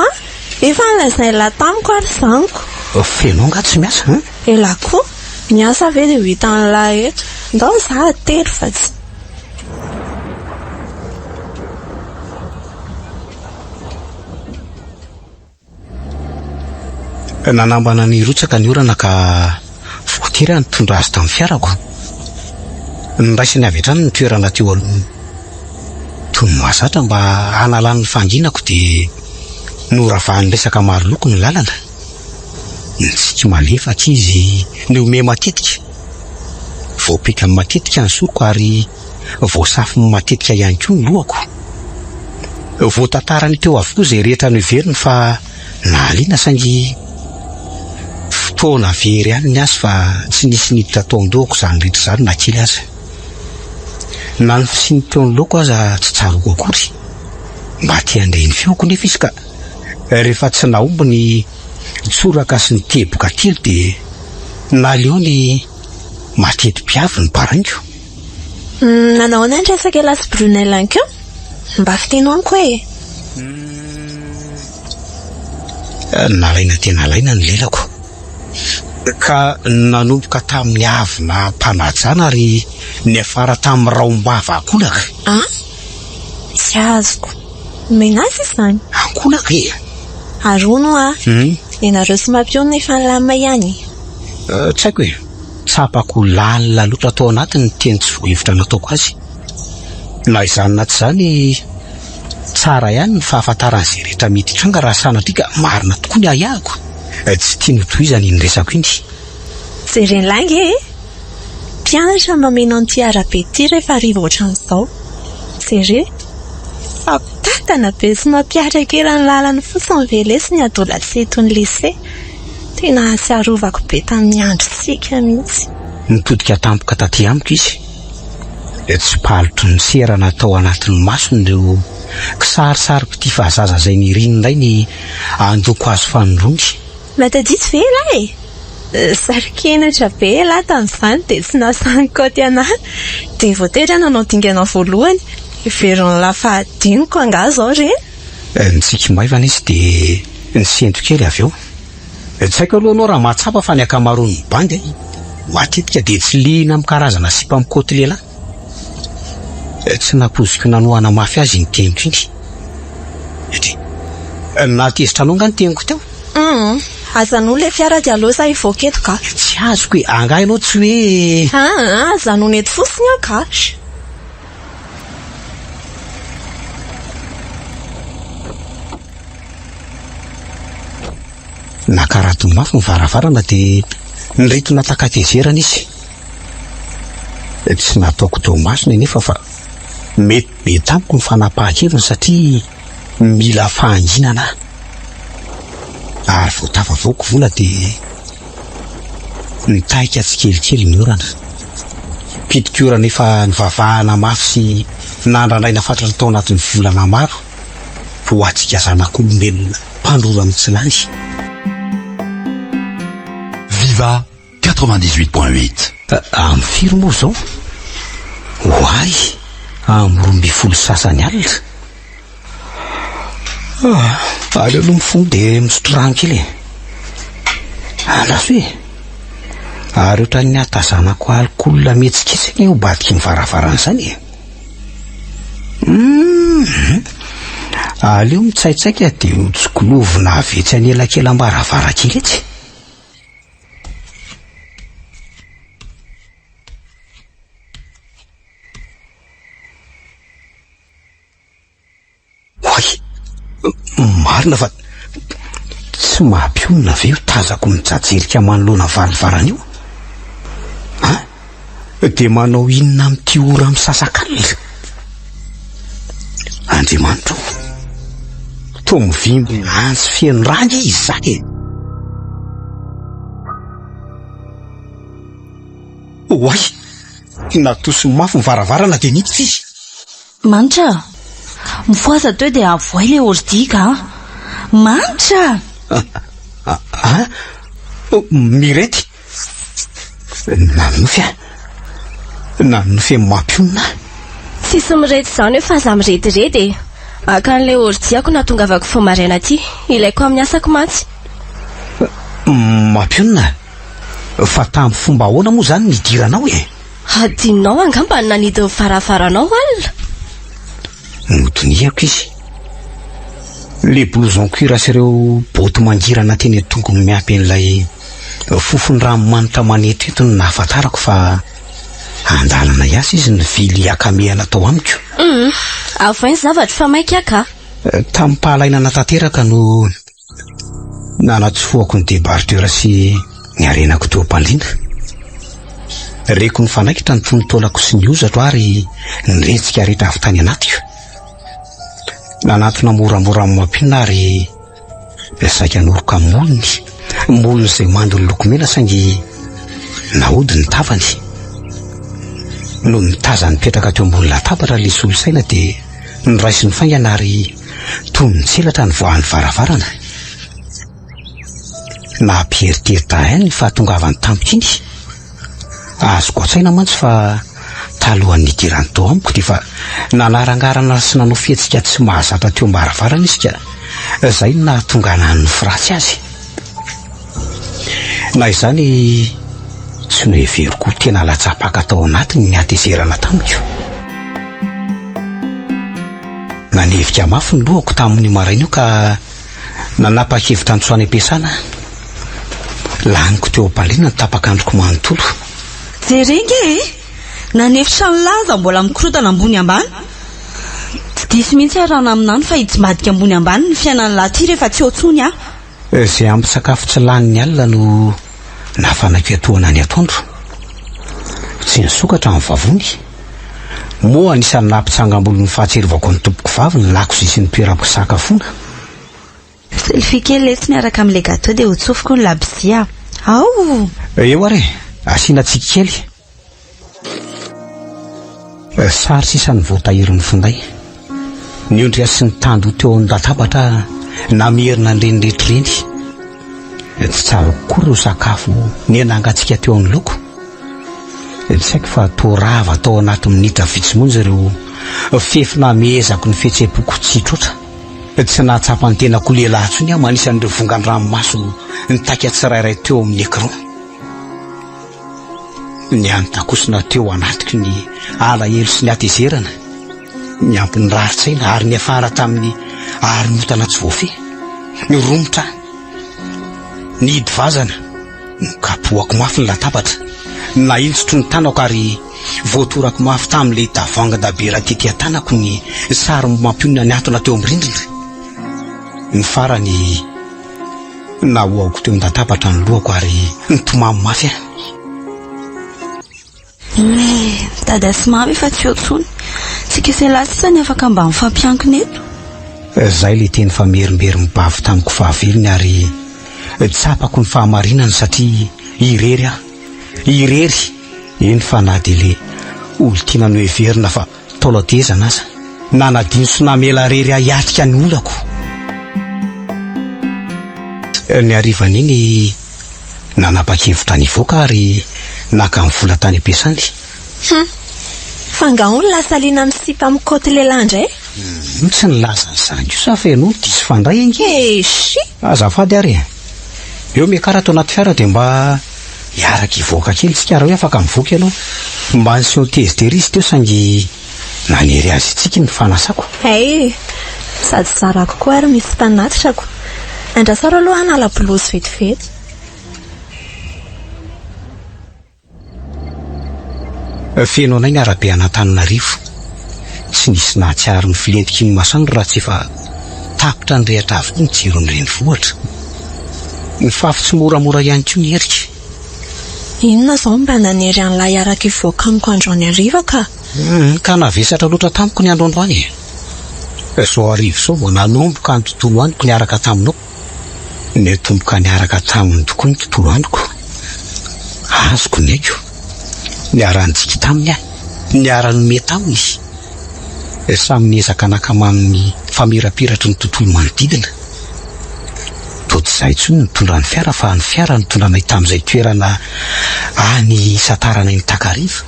efa nilazay latamiko ary zaniko. Fenao nga tsy miasa Elako miasa ve dia ho hitan'ny lahy eto ndao za telo fa tsy. Nanambana ny rotsaka ny orana ka voatery nitondra azy tamin'ny fiarako. Niraisiny avy hatrany ny toerana teo aloha toy ny mahazatra mba hanalany ny fanginako dia noravahany resaka maro loko ny lalana. Nitsika malefaka izy ny ome matetika voapika matetika ny soroko ary voasafy matetika ihany koa ny lohako. Voatantarany teo avokoa izay rehetra noveriny fa nahaliana saingy fotoana very ihany ny azy fa tsy nisy niditra tao an-dohako izany rehetra izany na kely aza. Na ny fisiny teo ny loko aza tsy tsaroko akory mba tia handray ny feoko nefa izy ka rehefa tsy nahomby ny tsoraka sy ny teboka telo dia naleo ny mateti-piavy ny baraingo. Nanao ny resaka Las Brunel anko mba fiteno amiko hoe nalaina tena alaina ny lelako ka nanomboka tamin'ny avina mpanajana ary ny afara tamin'ny raombava akolaka. Tsy azoko menazy izany akolaka e arono ianareo sy mampiona efa nylama ihany. Tsy haiko hoe tsapako lalina loatra tao anatiny teny tsy voahevitra nataoko azy. Na izany na tsy izany tsara ihany ny fahafantaran'izay rehetra mety tranga raha sanatria ka marina tokoa ny ahako. Tsy tia notohizany iny resako iny. Jereny lange mpianatra mameno an'ity arabe ity rehefa hariva ohatran'izao. Jere tatana be sy mampiatra kely ny lalany fotsiny velesy ny adolatsy ny lycée. Tena atsiarovako be tamin'ny androsika mihitsy. Nitodika tampoka taty amiko izy. Tsy palitro ny serana tao anatin'ny masony ireo kisarisariko fahazaza izay nirinindray ny andoko azo fanondrony. Mataditsy ve lahy sarikenatra be lahy tamin'izany dia tsy nasaniko aty anahy dia voatery nanao dinganao voalohany iverony lafahadiniko anga zao reny. Nitsika maivana izy dia nisento kely avy eo. Tsy haiko aloha anao raha mahatsapa fa ny akamaroan'ny bandy matetika dia tsy liana amin'ny karazana sipa amin'ny koty lehilahy. Tsy napoziko nanohana mafy azy ny teniko iny. Natezitra anao nga ny teniko teo. Azanao ilay fiara dialoza ivoaka eto ka. Tsy azoko hoe angahy ianao tsy hoe azanao neto fotsiny aka. nakaratony mafy ny varavarana dia niretona takatezerana izy. Tsy nataoko teo masina nefa fa mety be tamiko ny fanapahan-keviny satria mila fahanginana ary vao tafavoako vola dia nitaika tsikelikely ny orana. Pitikorana efa nivavahana mafy sy nandranaina fatratra tao anatin'ny volana maro ho atsika zanak'olombelona mpandoro amin'ny tsy lany. Viva 98.8. Amin'ny firy moa zao? Hoay, amin'ny 12 sasany alina. Aleo aloha mifono dia misotro rano kely. Alaso hoe ary ohatra ny atazanako alikola metsikitsika ho badiky ny varavarana izany. Aleo mitsaitsaika dia hotsokolovina avetsy any elakelam-baravarankely etsy. Marina fa tsy mampionina ve ho tazako mijajerika manoloana valivarana io? Dia manao inona amin'ity ora amin'ny sasakalina? Andriamanitra, toa mivimby antsy feno ranga izy zany. Oay, natosiny mafy ny varavarana dia niditra izy. Manitra, mivoaza teo dia avoay ilay ordika. Manitra! Mirety? Nanofy mampionina. Tsisy mirety izany hoe fa za miretirety. Akan'ilay ordiako natongavako fo maraina aty. Ilaiko amin'ny asako mantsy. Mampionina? Fa tamin'ny fomba ahoana moa zany nidiranao e? Adinao angamba nanidy ny varavaranao alina. Notoniako izy. Le blouson cuir sy ireo boty mangirana teny tongony miampy an'ilay fofony ranomanitra manety eto no nahafantarako fa andalana ihasy izy ny vily akamehana tao amiko. Avoa ny zavatra fa maika aka. Tamin'ny pahalaina natateraka no nanatsofoako ny débardeur sy ny arenako teo am-pandriana. Reko ny fanaikitra ny tonitolako sy ny ozatro ary niretsika rehetra avy tany anatiko. Nanatona moramora amin'ny mampionina ary saika noroka molony izay mando ny lokomena saingy naody ny tavany. No nitaza nipetraka teo ambony latabatra ilay solosaina dia niraisy ny faingana ary toy ny tselatra ny voahan'ny varavarana. Nampieriterita ny fahatongavany tampoka iny. Azoko atsaina mantsy fa talohan'ny nidirany tao amiko dia fa nanarangarana sy nanao fihetsika tsy mahazatra teo am-baravarana izy ka izay no nahatonga ny fratsy azy. Na izany tsy noheveriko tena latsapaka tao anatiny ny atezerana tamiko. Nanevika mafy ny lohako tamin'ny maraina io ka nanapa-kevitra antsoany am-piasana. Laniko teo am-palina ny tapakandroko manontolo. Jerenge nanefitra ny laza mbola mikorotana ambony ambany. Tsy diso mihitsy arana aminany fa hitsimbadika ambony ambany ny fiainany laty rehefa tsy otsony aho. Izay ampy sakafo tsy laniny alina no nafanako atoana ny atoandro. Tsy nisokatra amin'ny vavony. Moa anisan'ny nampitsangam-bolon'ny fahatserivako ny tompoko vavy ny lako zay sy ny toeram-pisakafoana. Selfie kely letsy miaraka amin'ilay gâteau dia hotsofoko ny labisia. Ao! Eo ary, asiana tsiky kely. Sary sisany voatahirin'ny finday. Ny ondria sy ny tando teo amin'ny latabatra namerina ny rehetrareny. Tsy tsara koa ireo sakafo ny nangatsika teo amin'ny loko. Tsy haiko fa torava tao anaty minitra vitsy-monja ireo fefina mehezako ny fihetseham-poko tsitrotra. Tsy nahatsapa ny tenako lehilahy intsony aho manisan'ireo vongan-dranomaso nitaika tsirairay teo amin'ny écran. Ny antakosina teo anatiko ny alahelo sy ny atezerana, ny ampy ny raritsaina ary ny afara tamin'ny ary motana tsy voafehy, ny romotra, ny hidivazana, kapohako mafy ny latabatra, na intsotro ny tanako ary voatorako mafy tamin'ilay tavoahangy dabera tetỳ tanako ny sary mampionina ny atona teo amin'ny rindrina. Ny farany na hoako teo ndatabatra ny lohako ary nitomamo mafy dada sy mamy efa tsy otsony sika selasy isany afaka mba mifampiankina eto zay le teny fa merimbery mibavy tamiko fahavelony ary tsapako ny fahamarinany satria irery eny fa na dia le olo tiana no heverina fa taolatezana aza na nadino sy namela rery ahiatrika ny olako ny arivan'iny nanapa-kevitra nivoaka ary naka ny vola tany ampiasany fanga ony lasa liana misipa amin'ny koty lehilahy indray tsy nilaza n'izany io sa feno diso fandray ange azafady ary eo miakara tao anaty fiara dia mba hiaraka hivoaka kely tsika raha hoe afaka mivoaka ianao mba ny siotezy teo sangy nanery azy itsika ny fanasako sady zarako koa ary misy mpanatrako andrasara aloha anala blozy vetivety feno anay ny arabe Antananarivo tsy nisy nahatsiary ny filentiky ny masoandro raha tsy efa tapitra ny rehatra avy ny jiro ny renivohitra ny fafy tsy moramora ihany koa ny herika inona zao mba nanery an'ilay araka ivoaka amiko androany hariva ka navesatra loatra tamiko ny andro androany zao arivo zao vao nanomboka ny tontolo androko ny araka taminao ny tomboka ny araka taminy tokoa ny tontolo androko azoko ny aiko ny arantsika taminy ny arany mety aminy samy niezaka nakaman'ny famirapiratry ny tontolo manodidina toty izay tsony nitondra ny fiara fa ny fiara nitondra nay tamin'izay toerana any Satarana ny Takariva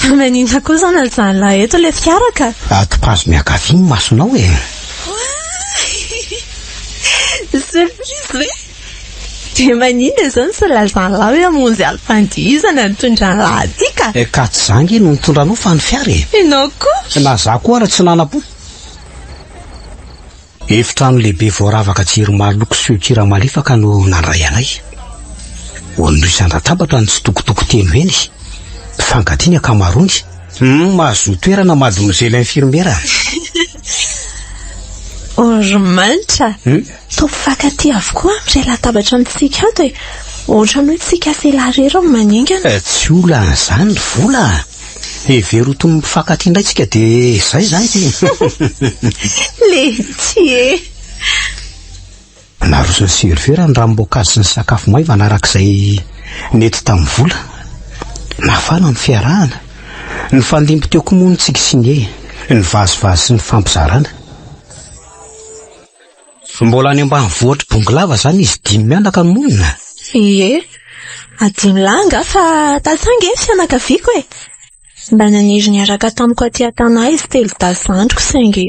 fa maninona koa zany alzanylahy eto le fiara ka atopazo miakavy ny masonao surprise ve dia maninona zao ny solazanylahy hoe amonjy alfandihizana nitondra ny lahy aty ka tsy zangy no nitondra anao fa ny fiara ianao koa na za koa ara tsy nanapo efitrano lehibe voaravaka jiro maloko sy okira malefaka no nandray anay onondrisan-databatra ny tsy tokotoko teno eny mpifangadiny akamarony mahazo toerana mademoiselle infirmiera manitra topo fakaty avokoa amin'izay latabatra mitsika ato ohatra ny hoe tsika selarero maningana tsy ola n'izany vola evero toy mifakaty indray tsika dia izay zany le ty narosony servera ny ranom-boankazo sy ny sakafo maiva narak'izay nety tamin'ny vola nafana ny fiarahana ny fandimby teo koa moa ny tsikisigne ny vazivazy sy ny fampizarana mbola any ambanivohitra bongolava zany izy dimy mianaka ny monina adimy langa fa tasanga eny fianakaviako mba naniry ny araka tamiko aty an-tanà izy telo dasandroko saingy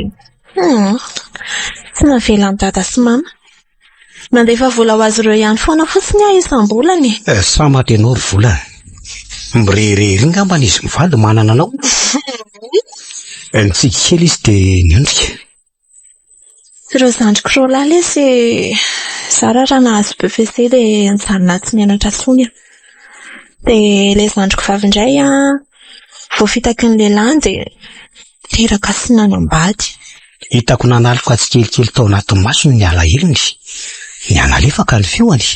tsy navela ny dada sy mama mandefa vola ho azy ireo ihany foana fotsiny aho isam-bolany samatra ianao ry vola mirehirery ngambany izy mivady manana anao nitsika kely izy dia niondrika ireo zandriko rolaly izy zara raha nahazo BEPC dia nijanona tsy mianatra sony dia ilay zandriko vavy indray vao fitaky ny lehilahy dia teraka sy nanambady hitako nanalika tsy kelikely tao anatin'ny masony ny alahelony ny analefaka ny feoany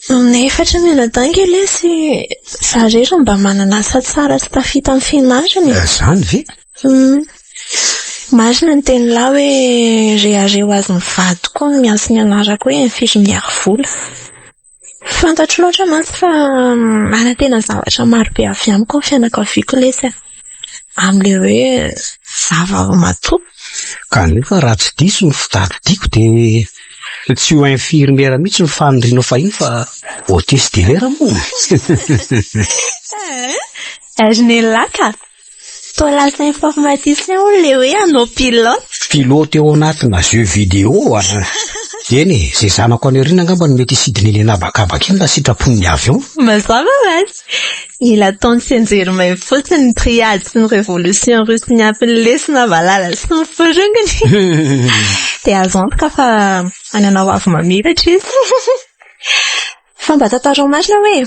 efatra ny eladangy izy zarero mba manana asa tsara sy tafita amin'ny fianarany zany ve marina ny teny lahy hoe rehareo azy mivady koa ny mianso ny anarako hoe mifiry miaro vola fantatro loatra mantsy fa mana tena zavatra maro be avy amiko ny fianakaviako lesy amin'ilay hoe zava-matoa ka nefa raha tsy diso ny fidady tiako dia tsy ho infirmiera mihitsy ny fanondrinao fahiny fa hôtesse de l'air moa ary ny laka to lasa informaticien le hoe anao pilote eo anatina jeu vidéo eny zay zanako any aoriana angamba no mety isidiny le nabakabaka eny mba sitrapon'ny avion mazava vazy ila taony sy anjery may fotsiny ny triade sy ny révolution russe ny ampiny lesina valala sy ny forongany dia azo antoka fa ananao avy mamiratra izy fa mba tantarao marina hoe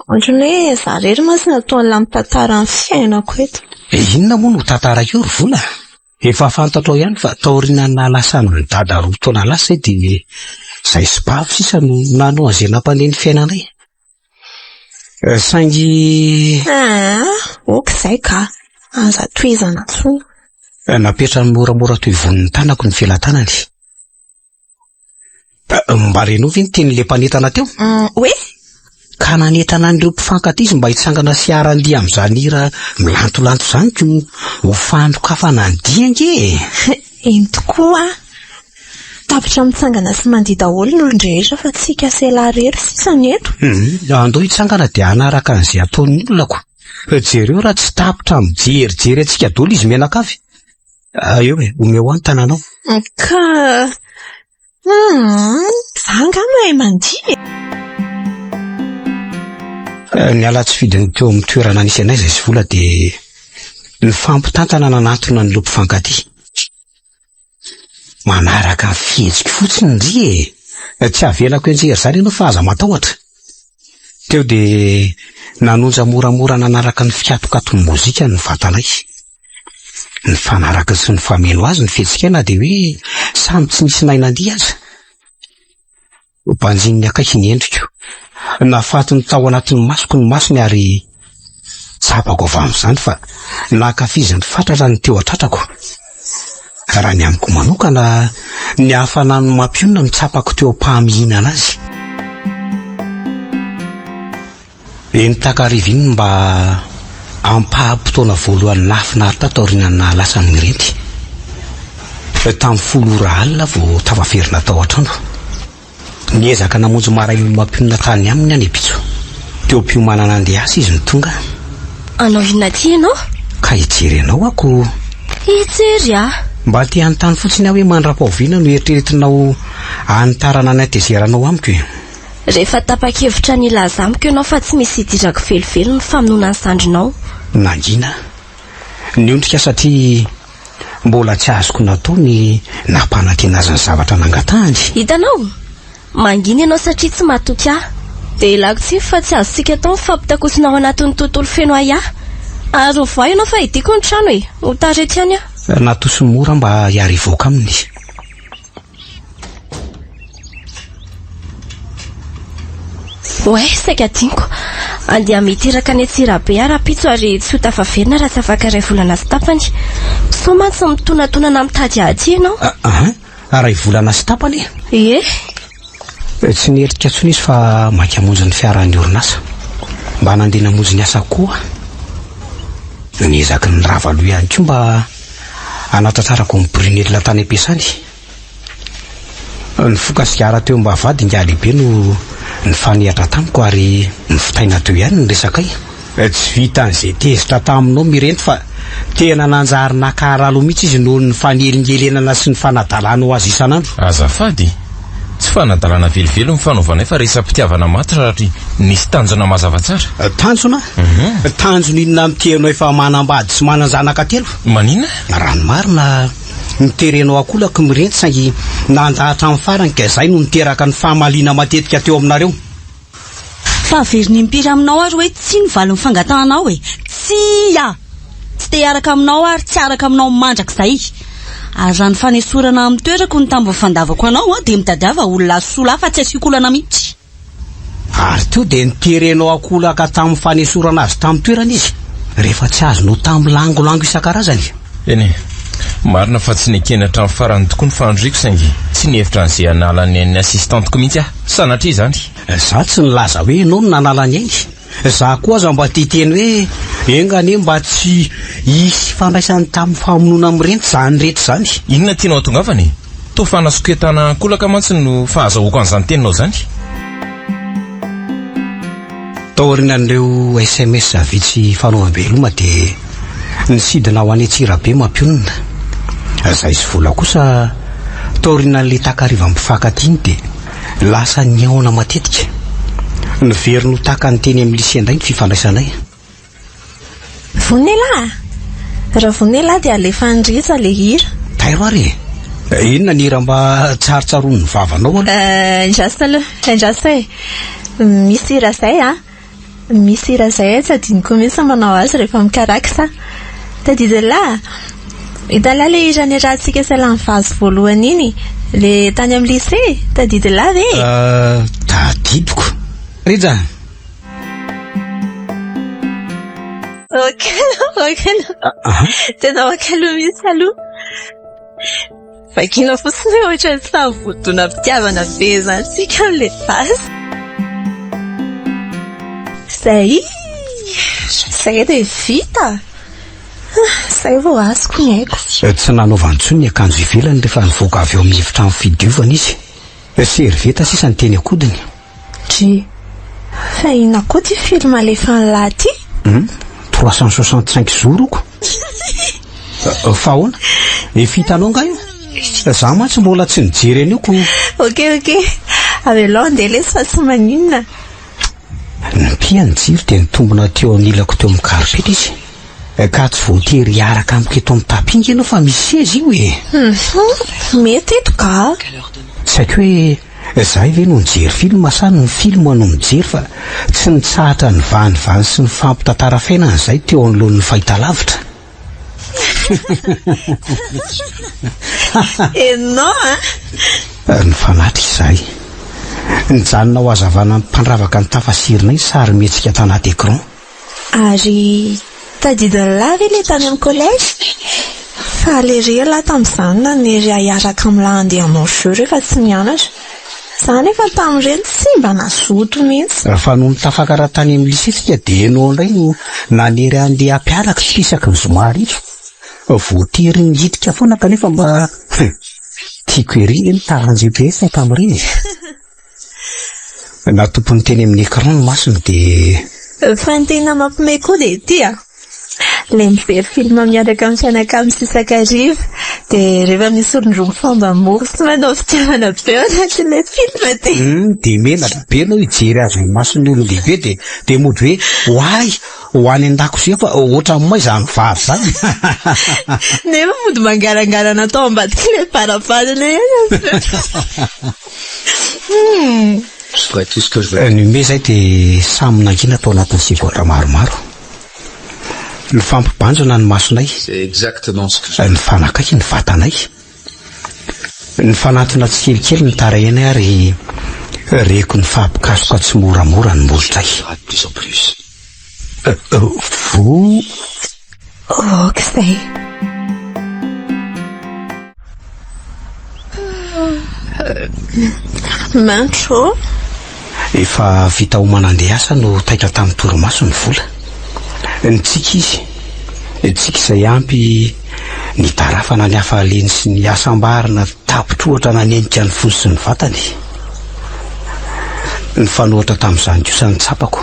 ohatrany hoe zarery masina ataon'la mitantara ny fiainako eto. Inona moa no tantara io ry vola? Efa fantatro ihany fa taoriana nalasana ny dada roa taona lasa dia izay sy bavy sisa no nanao an'izay nampaneny fiainanay. Saingy okizay ka aza toizana tsony. Napetra ny moramora toy voniny tanako ny felan-tanany. Mba renao ve ny tenin'ilay mpanetana teo? Hoe? Ka nanetana an'ireo mpifankatia izy mba hitsangana siaran-dia amin'izany hira milantolanto izany ko ho fandokafana ny dia nge. Eny tokoa. Tapitra mitsangana sy mandihy daholo ny olon-drehetra fa tsika selarery sisa ny eto. Andao hitsangana dia hanaraka an'izay ataon'ny olonako. Jereo raha tsy tapitra mijerijery antsika daholo izy menakavy. Eo omeo any tananao. Ka zanga mahay mandihy. Ny alatsy fidiny teo amin'ny toerana nisy anay izay sy vola dia ny fampitantana nanantona ny lopy fankatia. Manaraka ny fihetsiky fotsiny ndry tsy avelako enjery izany ianao fa aza matahotra. Teo dia nanonja moramora nanaraka ny fikatokaton'ny mozika ny vatanay. Ny fanaraka sy ny famelo azy ny fihetsikaina dia hoe samy tsy nisy nainandia aza. Banjin'ny akaiky ny endriko. Nafatiny tao anatin'ny masoko ny masony ary tsapako avy amin'izany fa nankafiziny fatratra ny teo atratrako. Raha ny amiko manokana ny hafanany mampionina ny tsapako teo am-pahaminana azy. Eny takariviny mba ampahampotoana voalohany nahafinaritra taoriana na lasan'ny mirenty. Tamin'ny 10 ora alina vao tafaferina tao an-trano. Niezaka namonjy maraina mampionina tany aminy any Epitso. Teo am-piomanana andeha asa izy ny tonga. Anao inona ty ianao? Ka hijery anao ako. Hijery ah? Mba te hanontany fotsiny aho hoe mandra-paoviana no eritreretinao hanitarana ny atezeranao amiko. Rehefa tapa-kevitra nilaza amiko ianao fa tsy misy hidirako velivelo ny famonona ny sandrinao. Nangina. Niondrika satria mbola tsy azoko natao ny nampanantenazany zavatra nangatahany. Hitanao? Mangina ianao satria tsy matoky ahy. Dia ilako tsy fa tsy azontsika tao mifampitakosinao ao anatin'ny tontolo feno ahiahy. Ary voa ianao fa hidiko ny trano e. Ho tarety ihany aho. Natosiny mora mba hiary voaka aminy. Saika tiako. Andeha miteraka ny Antsirabe ara-pitso ary tsy ho tafaverina raha tsy afaka iray volana sy tapany. So mantsy mitonantonana mitady ady ianao. Iray volana sy tapany? Ie. Tsy neritrika tsony izy fa maika hamonjy ny fiaran'ny orinasa. Mba nandeha namonjy ny asa koa. Niezaky ny ravalo ihany koa mba anatratrarako ny Brunel tany ampiasany. Ny fokasigara teo mba vady nga lehibe no ny fanehatra tamiko ary ny fitaina teo ihany ny resakay. Tsy vita an'izay tezitra taminao mirenty fa tena nanjary nakaralo mihitsy izy noho ny fanelingelenana sy ny fanadalanao azy isanandro. Azafady. Tsy fanadalana velivelo ny fanaovanay fa resam-pitiavana matra ary nisy tanjona mazava tsara. Tanjona? Tanjona inona miteanao efa manambady sy mananjanaka telo? Manina? Ranomarina niterenao akolako mirenty saingy nandahatra amin'ny farany ka izay no niteraka ny fahamaliana matetika teo aminareo. Fa veriny mpiry aminao ary hoe tsy ny valo mifangatananao e. Tsy te araka aminao ary tsy araka aminao mandrakizay. Ary raha ny fanesorana amin'ny toerako ny tambo fandavako anao dia mitadiava olona sola fa tsy asiako olana mihitsy. Ary teo dia niterenao akolaka tamin'ny fanesorana azy tamin'ny toerana izy. Rehefa tsy azonao tamin'ny langolango isan-karazany. Eny, marina fa tsy nekenatra amin'ny farany tokoa ny fandriko saingy tsy nihevitra an'izay analany ny assistanteko mihitsy aho. Sanatria izany. Za tsy nilaza hoe ianao no nanalany ainy. Za koa aza mba titeny hoe engane mba tsy hisy fandraisany tamin'ny famonoana mirenty zany rehetra zany. Inona tianao atongavany? Toa fanasoketana kolaka mantsy no fahazahoako an'izany teninao zany. Taorinan'ireo SMS vitsy fanaovam-beloma dia nisidina ho any Antsirabe mampionina. Izay sy vola kosa taorinan'ilay takariva mpifankatia dia lasa niaona matetika. Ny verino taka ny teny amin'ny lycée indray ny fifandraisanay. Vonela. Raha vonela dia alefa andrisa le hira. Tairo ary. Inona ny hira mba tsarotsaroany ny vavanao? Indrasa e. Misy hira zay misy hira izay tsy adiniko mihitsy manao azy rehefa mikaraksa. Tadidalahy, hitanao le hira niarahantsika sala ny vazy voalohany iny, le tany amin'ny lycée, tadidalahy ve? Tadidiko. Rija. Tena makalo mihitsy aloha. Vakina fotsiny hoe ohatra ny samy vodona fitiavana be zany tsika amin'ilay vazy. Zay dia vita. Zay vao azoko ny haiko. Tsy nanaovany intsony ny akanjo ivelany rehefa nivoaka avy eo amin'ny efitrano fidiovana izy. Servieta sisa ny teny akodiny. Fa ina koa ty film alefa an'lahy ty? 365 jours ko. Fa ahoana? Efa hitanao nga io? Za mantsy mbola tsy nijery an'io ko. Ok. Avelao andeha lesy fa tsy maninona. Pia ny jiro dia nitombona teo anilako teo amin'ny karipety izy. Ka tsy voatery hiaraka amiko eto amin'ny tapinga ianao fa misy seza io e. Mety eto ka. Tsy haiko hoe zahay ve no nijery film sa ny film no mijery fa tsy nitsahatra ny vanivany sy ny fampitantara fiainana izay teo anoloan'ny fahitalavitra. Ny fanatry izay nijanona ho azavana mpanravaka ny tafasirina iny sary mihetsika tanaty écran. Ary tadidalahy ve le tany amin'ny collège? Fa le rela tamin'izany na ny hiaraka amin'lahy andeha hanao jeu rehefa tsy mianatra. Izany efa tamin'ireny tsy mba nazoto mihitsy. Fa noho nitafakara tany amin'ny lycée tsika dia enao indray no nanery andeha hampianaka sy isaky ny zoma rito. Voatery nihitika foana kanefa mba tiako ery ny tarany GPS tamin'ireny. Na tompony teny amin'ny écran ny masony dia... Fa ny tena mampime koa dia ity le mijery film miaraka amin'ny fianakavy sy isakariva dia rehefa misy olon-droa mifamba moro sy manao fitiavana be ao anatin'ilay film ty. Dia menaka be anao hijery azy ny mason'ny olon lehibe dia mody hoe hoay ho any an-dakozia fa ohatra amin'ny izany vavy zany. Nefa mody mangarangarana tao ambadiky ilay barabarana Nume zay dia samy nangina tao anatin'ny sivoatra maromaro. Ny fampibanjona ny masonay, ny fanakaiky ny vatanay, ny fanatina tsy kelikely ny tarainay ary reko ny fampikasoka tsy moramora ny molotray. Okizay. Mantro. Efa vita homana andeha asa no taitra tamin'ny torimaso ny vola. Ny tsika izay ampy ny tarafana ny hafaleny sy ny asambarina tapotrohatra nanenika ny fosy sy ny vatany. Ny fanohatra tamin'izany kosa ny tsapako.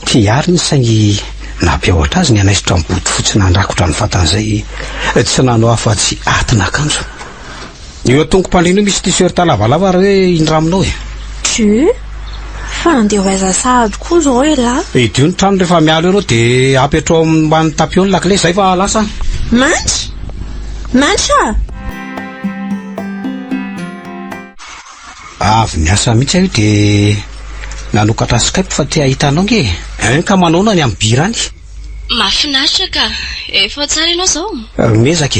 Tiary ny saingy nampiaotra azy ny anaisitra ny boty fotsy nandrakotra ny vatan'izay tsy nanao afa-tsy atina akanjo. Io tongo-pandrino misy t-shirt lavalava hoe indraminao e. Fa andeha ho aiza sahady koa zao e la. Idio ny trano rehefa mialo ireo dia apetrao ambany tapion ny lakile zay fa lasa. Mantra. Avy niasa mihitsy aho dia nanokatra Skype fa tia hitanao nge. Ka manona ny amin'ny birany. Mahafinaritra ka. Efa tsara ianao zao. Mezaka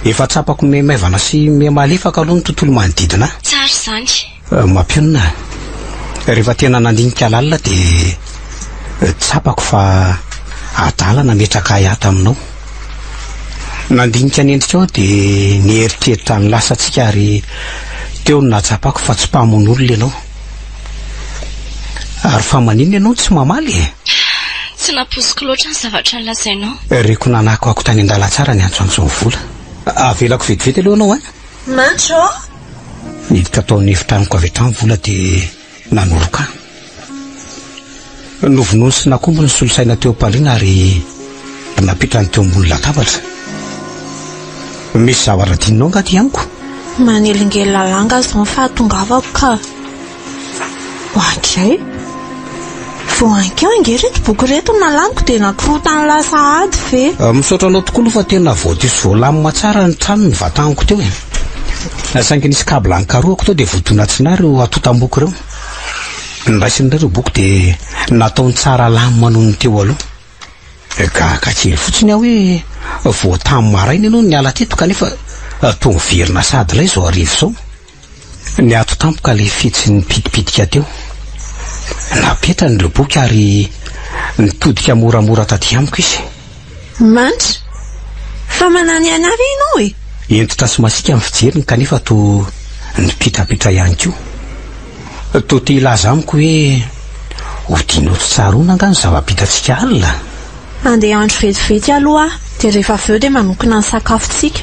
efa tsapako maivana sy malefaka aloha ny tontolo manodidina. Tsara izany. Mampionina. Rehefa tena nandinika lalina dia tsapako fa adalana metraka hiata aminao. Nandinika nendrika ao dia nieritreritra ny lasantsika ary teo ny natsapako fa tsy mpahamon'olona ianao. Ary fa maninona ianao tsy mamaly e? Tsy naposiko loatra ny zavatra nolazainao. Reko nanako ako tany an-dalatsara ny antsoany sy ny vola. Avelako vetivety aloha anao Mantro. Nidika taon'ny efitranoko avy hatrany vola dia nanoroka. Novonono sy nakombo ny solosaina teo am-paliana ary napitrany teo ambony latabatra. Misy zavatra dinonao nga ty amiko? Manelingely lalanga zao fahatongavako ka. Hoankay. Voankay angereto boky reto nalaniko dia nakorotany lasa ady ve. Misaotra anao tokoa fa tena voatisy voalamina tsara ny trano ny vataniko teo e. Saingy nisy kabla ny karoako teo dia voadona tsinary ho atotam-boky ireo. nyraisin'ireo boky dia nataony tsara lamina noho ny teo aloha. Kakely fotsiny aho hoe voatamy maraina ianao ny ala teto kanefa tonga verina sady lay zao arivo zao. Ny ato tampoka le fetsy nipitipitika teo. Napetra n'ireo boky ary nitodika moramora taty amiko izy. Mantra, fa manany any avy ianao e? Entitra sy masika amin'ny fijeriny kanefa to nipitrapitra ihany koa. To te ilaza amiko hoe ho dinao tsaroana angany zava-pitantsika alina. Andeha andro vetivety aloha dia rehefa aveo dia manokana ny sakafontsika.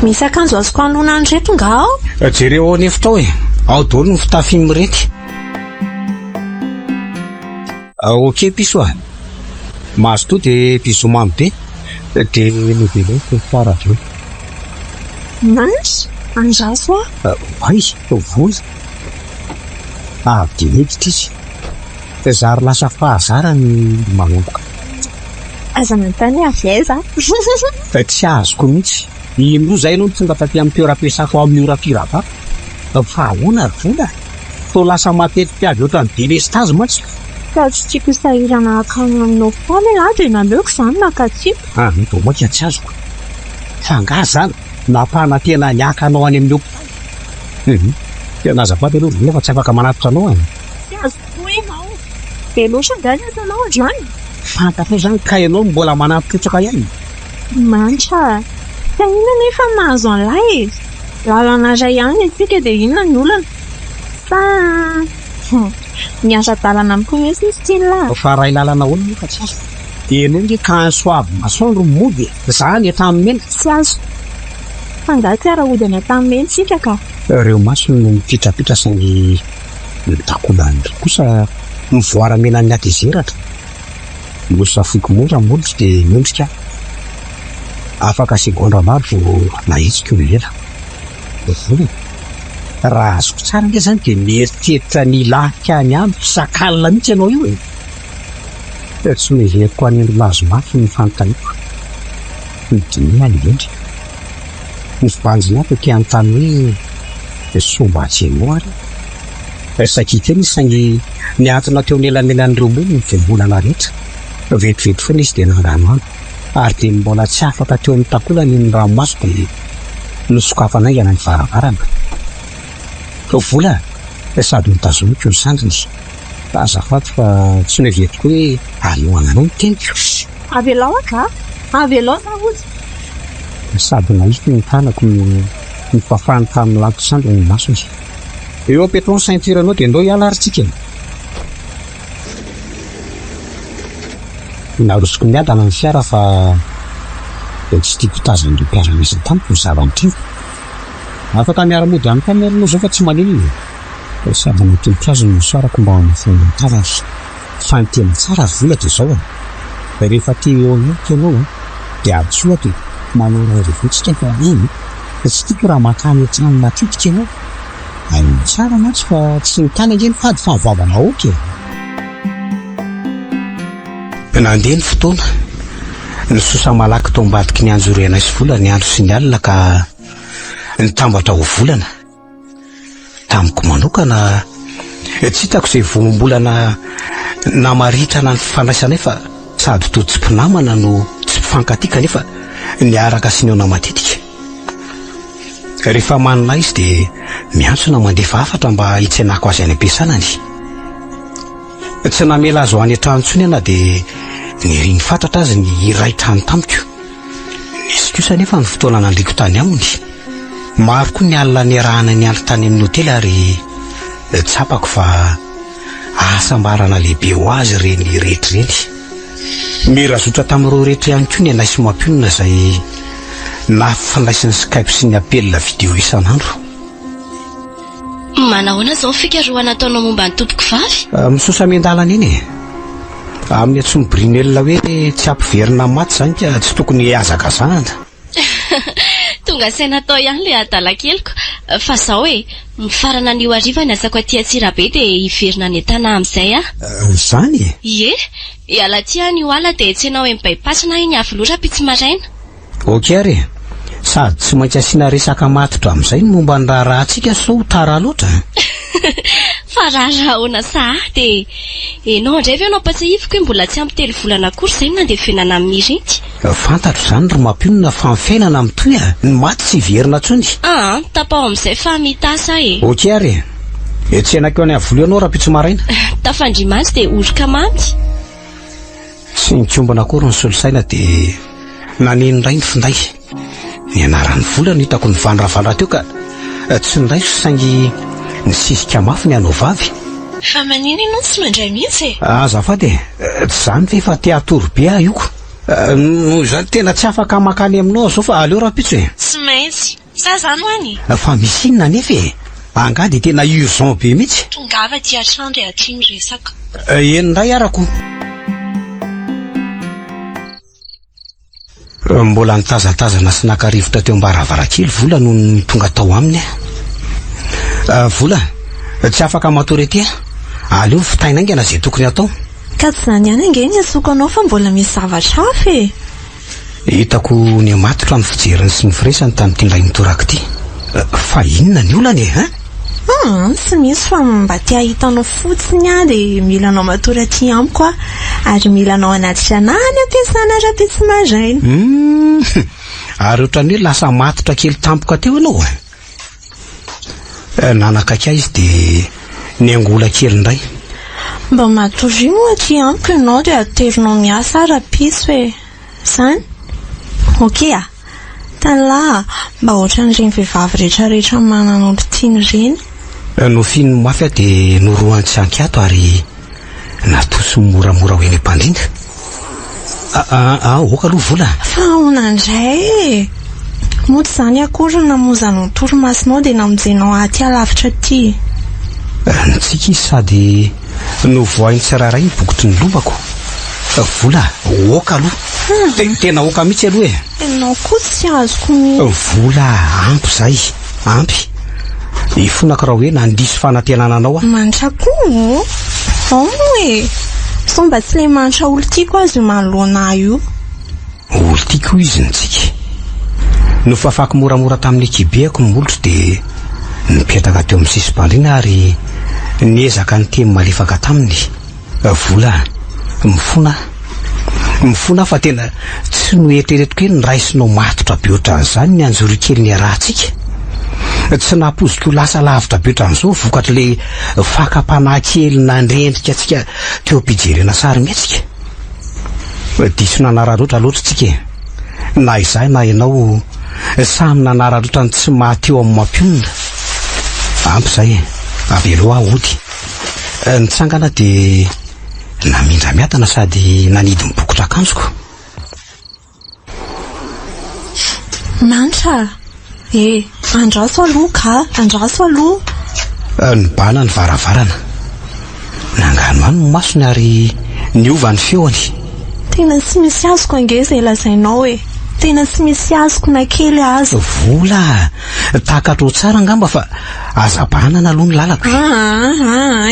Misy akanjo azoko anona ny reto nga ao? Jereo ao anefitra ao e. Ao daholo ny fitafiny mirety. Ok piso a. Mahazo to dia piso mamy be. Dia novelao fara aveo. Mantra, andraso a? Ay, vola. Dia hevitra izy. Zary lasa fahazara ny manomboka. Aza mantany avy aiza? Tsy azoko mihitsy. Ino zay ianao tonga taty amin'ny toeram-piasako amin'ny ora firava. Fa ahoana ry vola? To lasa matetika avy ohatran'ny delestazy mantsy. Ka tsy tiako sahirana akany aminao foana dia naleoko izany nakatsiko. Dao moa tsy azoko. Fa nga zany napahana tena niaka anao any amin'ny hopitaly. Tena azafady aloha vola fa tsy afaka manatotra anao any. Tsy azoko ianao. Dia loatra ngany atanao androany. Fantatra zany ka ianao mbola manatotraka ihany. Mantra, fa inona nefa mahazo an'ilay? Lalana iray ihany isika dia inona ny olana? Fa miasa dalana amiko mihitsy izy tia lahy. Fa ray lalana olona nefa tsy azo. Dia enao nge ka soavy masoandro mody. Zany tamin'ny mena. Tsy azo. Fa nga fiaraody any tamin'ny mena sika ka. Ireo masony no mipitrapitra saingy mitakolan'ireo kosa mivoaramena ny atezeratra. Mosafiko mora molotry dia miondrika. Afaka segondra maro vao nahitsika eo ela. Vola. Raha azoko tsara nge zany dia mieritreritra ny lahika any amiko sakalina mihitsy ianao io e. Tsy miveriko any andro lazo mafy ny fanontaniako. Midiniana ny endry. Ny fibanjina ato ty anontany hoe somba tsy ianao ary. Sakita eny saingy niantona teo nelan'elan'ireo mono ny fiambolana rehetra. Vetivety foana izy dia nandranoano. Ary dia mbola tsy afaka teo amin'ny takolany ny ranomaso dia nosokafana aingana ny varavarana. Vola, sady mitazomiko ny sandriny. Azafady fa tsy nevetiko hoe aloana anao ny teniko. Avelao ka? Avelao na ozy? Sady nahify ny tanako ny fafahany tamin'ny lanto sandriny ny masony. Eo apetao ny ceinture anao dia ndao hiala aritsika. Narosiko miadana ny fiara fa tsy tiako tazan'ireo mpiara-miasa tamiko ny zava-mitrimo. Afaka miara-mody amin'ny kameranao zao fa tsy maneno izy. Sady natompokazo ny soarako mba amin'ny tara fa ny tena tsara vola dia zao. Rehefa teo eo anao ianao dia atsoa dia manao rehefotsika fa tsy tiako raha makany an-trano matetika ianao. Ay tsara mantsy fa tsy nitany angeny fady fa mivavana oky. Nandeha ny fotoana ny sosa malaky tao ambadiky ny anjorena sy vola ny andro sy ny alina ka nitambatra ho volana. Tamiko manokana tsy hitako izay voambolana namaritrana ny fifandraisanay fa sady to tsy mpinamana no tsy mpifankatia kanefa niaraka sy neona matetika. Rehefa manina izy dia miantsona mandefa hafatra mba hitsenako azy any am-piasanany. Tsy namela azo any an-trano intsony iana dia niriny fatratra azy ny iray trano tamiko. Nisy kosa nefa ny fotoana nandriko tany aminy. Maro koa ny alina niarahana ny andro tany amin'ny hotely ary tsapako fa asambarana lehibe ho azy reny rehetra ireny. Mirazotra tamin'ireo rehetra ihany koa ny anay sy mampionona izay nafifandraisiny Skype sy ny apelina video isan'andro. Manahoana izao ny fikarohana ataonao momba ny tompoko vavy? Misosa mian-dalana iny e. Amin'ny antsoiny Brinella hoe tsy ampiverina maty zany ka tsy tokony hazakazanana. Tonga saina tao ihany le adala keliko. Fa izao mifarana ny hariva ny asako aty Antsirabe dia hiverina ny entana amin'izay Zany e? Ie, hiala tia ny hoala dia tsenao bypassna iny avy loatra pitsy maraina. Ok ary. Sady tsy maintsy asiana resaka matotra amin'izay ny momba ny raha rahantsika sao tara loatra. fa rahaona sa dia enao indray ve anao patsahifiko hoe mbola tsy ampy 3 volana akory izay nandeha fiainana amin'ny mirinty fantatro izany ry mampionona fa mifainana amin'ny toy ny maty tsy verina tsony tapao amin'izay fa mitasa ok ary tsy anakeo any avolo ianao raha pitso maraina tafandrimantsy dia oroka mamy tsy nikombana akory ny solosaina dia naneno indray ny finday ny anaran'ny vola no hitako ny vandravandraha teo ka tsy nindray saingy ny sisika mafy ny anao vavy fa manina ianao tsy mandray mihitsy azafady tsy zany ve efa te atoro be ah ioko no zany tena tsy afaka makany aminao zao fa aleo raha pitso tsy maintsy sa zany ho any fa misy inona nefa anga dia tena urgent be mihitsy tongava dia trandro atriny resaka enindray arako mbola nitazatazana sy nakarivotra teo mbaravarakely vola no ny tonga tao aminy vola tsy afaka matory ety aleo fitaina aingana izay tokony atao ka tsy zany ihany ange ny azoko anao fa mbola misy zavatra hafa hitako ny amatotra amin'ny fijeriny sy ny firesany tamin'ity ndray nitorako ity fa inona ny olany tsy misy fa mba tia hitanao fotsiny dia mila anao matory aty amiko ary mila anao anaty tranany ampiasana raha-pitsy maraina ary ohatrany hoe lasa matotra kely tampoka teo ianao nanakaka izy dia ny angola kely indray mba matory mo aty amiko ianao dia aterinao miasa raha-pitsy hoe zany ok tala mba ohatran'ireny vehivavy rehetrarehetra manana olo tiany ireny no fino mafy dia noroany tsy ankiato ary natoso moramora hoe ny mpandrinda oka aloha vola fa onandray moty zany akory namozanao toromasinao dia namonjenao aty alavitra ty nitsika izy sady no voainy tsiraray ny bokotry ny lombako vola oka aloha tena oka mihitsy aloha enao koa tsy azoko vola ampy zay ampy ifonako raha hoe nandiso fanantenana anao manitra koa hoe so mba tsy le manitra olo tiako azy io manoloana io olo tiako izy nitsika no fafaky moramora tamin'ny ekibeako ny molotro dia nipetraka teo amin'ny sisym-pandriana ary niezaka ny temy malefaka taminy vola mifona fa tena tsy no eritreretiko hoe nyraisinao matotra be ohatran'izany ny anjoro kely ny arahantsika tsy napoziko lasa lavitra be ohatran'izao vokatra le fakapanahy kely nandrendrika atsika teo ampijerena sary mihetsika diso nanararoatra loatra tsika na izay na ianao samy nanararoatra ny tsy mahateo amin'ny mampionona ampy izay avelo ody nitsangana dia namindra miatana sady nanidy mibokotra akanjoko manitra andraso aloha andraso aloha nibana ny varavarana nangano any ny masony ary niova ny feoany tena tsy misy azoko ange izay lazainao tena tsy misy azoko na kely azy vola takatro tsara angamba fa azabanana aloha ny lalako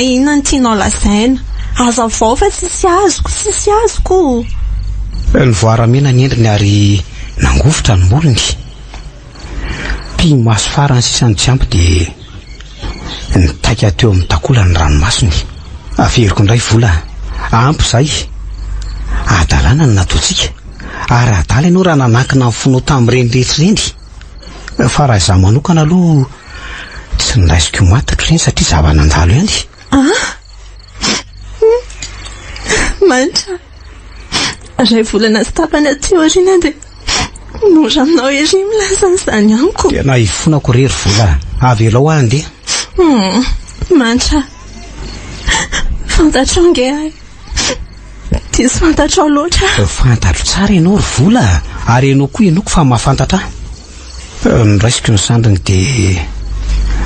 inona ny tianao lazaina aza vao fa tsisy azoko nivoaramena ny endriny ary nangofotra ny molony maso farany sisany jiampy dia nitaika teo amin'ny takola ny ranomasony averiko indray vola ampy izay adalana ny nataontsika ary adala ianao raha nanankina mifonao tamin'ireny rehetrareny fa raha izaho manokana aloha tsy niraisiko matatra ireny satria zavanandalo ihany manitra ray volana sy tapany aty oriana dia nora aminao ery milaza n'izany amiko tena ifonako rery vola avelao andeha manitra fantatrao nge diso fantatrao loatra fantatro tsara ianao ry vola ary ianao koa enoko fa mahafantatra niraisiko ny sandriny dia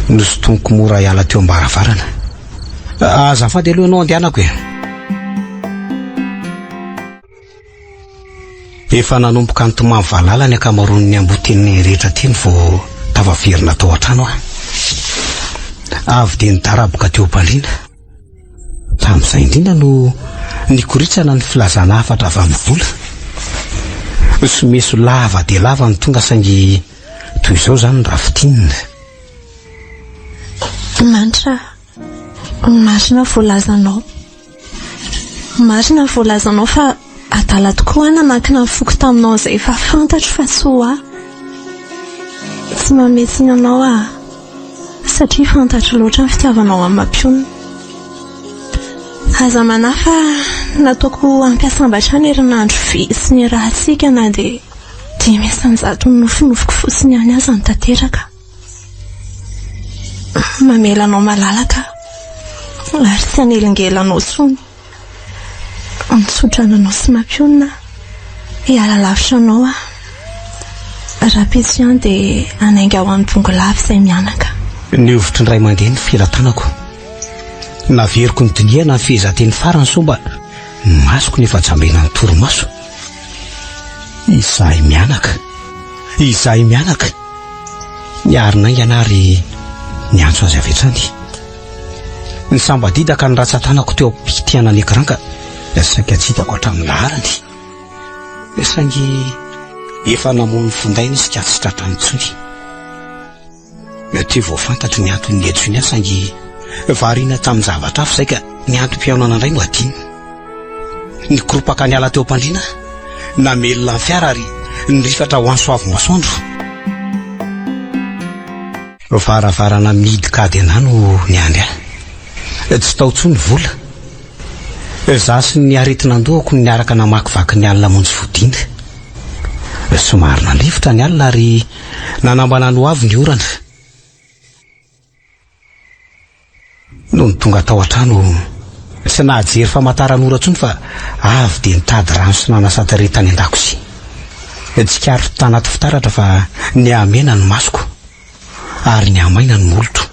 nosotoniko mora hiala teo ambaravarana azafady aloha ianao andehanako efa nanomboka ntomamy valala ny akamaroan'ny amboteniny rehetra teny vao tavaverina tao an-trano avy dia nidaraboka teo am-pandriana tamin'izay indrindra no nikoritsana ny filazana hafatra avy amin'ny vola someso lava dia lava ny tonga saingy toy izao zany ny rafitinina manitra Marina voalazanao fa adala tokoa nanakina foko taminao izay efa fantatro fa soa tsy mametsina anao satria fantatro loatra ny fitiavanao amin'ny mampionina. Aza manafa nataoko ampiasam-batrany herinandro ve sy ny rahatsika na dia 500 nofinofiko fotsiny ihany aza ny tanteraka. Mamelanao malalaka ary tsy anelingelanao tsony. Nitsotrananao sy mampionina hiala lavitra anao raha petsy ihany dia anainga ho an'ny bongolavy izay mianaka. Ny hevitry ny ray mandeha ny filatanako naveriko ny diniana ny fehezanteny farany somba ny masoko nefa jambena ny torimaso. Izahay mianaka niarinainga anary ny antso azy avetsany ny sambadidaka ny ratsatanako teo ampitiana ny ekranka saika tsy hitako hatramin'ny laharany saingy efa namono fondainy izy ka tsy tratrany tsony. Ty vao fantatro ny antony etsony saingy variana tamin'ny zavatra hafa saika ny antom-piaonana indray no adiny. Ny koropaka ny ala teo am-pandriana namelona ny fiara ary nyrifatra ho ansoavy masoandro. Varavarana midikady anano ny andry tsy tao tsony vola. Za sy ny aretinandohako niaraka namakivaky ny alina monjy fodiana. Somary nandrifotra ny alina ary nanambana no avy ny orana. No ny tonga tao an-trano tsy nahajery famataran'ora tsony fa avy dia nitady rano sy nanasateretany an-dakozia. Tsy kary tanaty fitaratra fa ny amena ny masoko ary ny amaina ny molotro.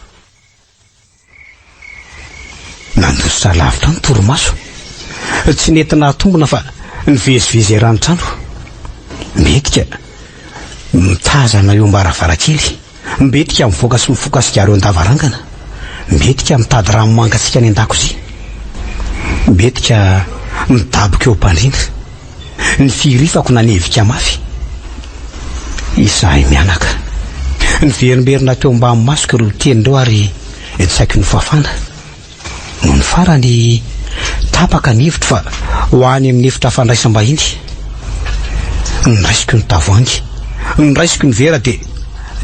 Nandositra lavitra ny torimaso. Tsy nentina tombona fa nivezivezy ranotrano. Mbetika mitazana eo am-baravarakely, mbetika mivoaka sy mifoka sigaro eo an-davarangana, mbetika mitady rano mangatsika ny an-dakozia, mbetika midaboka eo am-pandriana. Ny firifako nanevika mafy. Izahay mianaka niverimberina teo ambany masoko ireo tenindreo ary tsaiky ny fafana. No ny farany tapaka ny hevitra fa ho any amin'ny efitra fandraisam-bahiny. Niraisiko ny tavoangy, niraisiko ny vera dia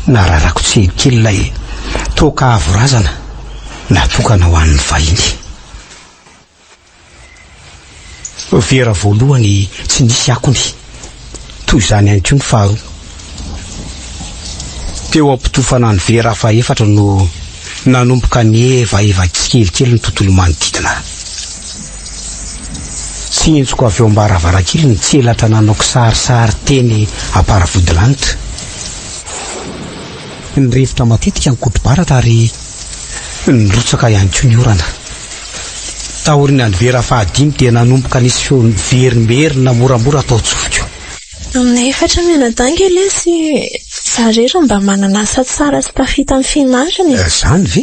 nararako tselikely ilay toaka avorazana natokana ho an'ny vahiny. Vera voalohany tsy nisy akony, toy izany ihany koa ny faharoa. Teo ampitofana ny vera fahaefatra no nanomboka ny evaeva tsikelikely ny tontolo manodidina. Tsy entsoko avy eo am-baravarakely ny tselatra nanaoko sarisary teny am-paravodilanitra. Ny rivotra matetika ny koto-baratra ary nirotsaka ihany koa ny orana. Taorina ny vera fahadimy dia nanomboka nisy feony verimberina moramora atao tsofiko. Amin'ny efatra mianadanga ilesy zarero mba manana asa tsara sy tafita amin'ny fimariny. Zany ve?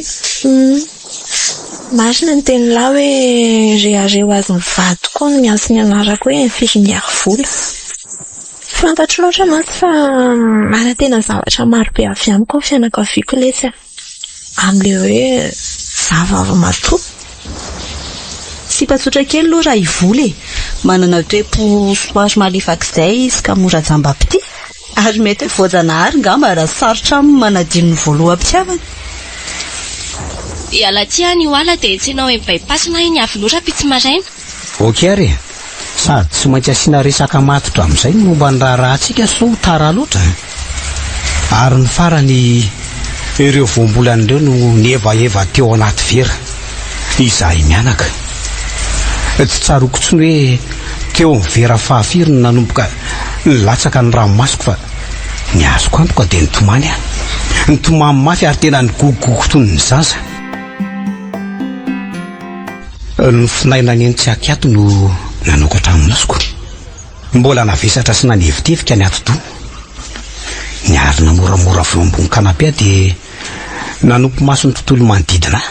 Marina ny teny lahy hoe rehareo azy mivady koa no miantso ny anarako hoe mifiry miaro vola. Fantatro loatra mantsy fa mana tena zavatra maro be avy amiko ny fianakaviako lesy amin'ilay hoe zavava matoa. Sy patsotra kely aloha raha ivoly manana toe-po somary malefak'izay izy ka mora jamba-pity ary mety voajanahary ngamba raha sarotra aminy manadino ny voaloham-pitiavana. Iala tia ny oala dia tsy enao mibaipasina iny avy loatra pitsy maraina. Ok ary sady tsy maintsy asiana resaka matotra amin'izay ny momba ny raharahantsika so tara loatra. Ary ny farany ireo voambolan'ireo no nievaeva teo anaty vera. Izahay mianaka tsy tsaroko tsony hoe teo ny vera fahafiry no nanomboka nilatsaka ny ranomasoko fa ny azoko antoka dia nitomany ny tomamy mafy ary tena ny gogoko toy ny zaza. Ny finaina ny tsy akiato no nanaoko hatramin'ny masoko. Mbola navesatra sy nanevitevika ny atodoa. Ny arina moramora avy ambony kanapia dia nanompo maso ny tontolo manodidina.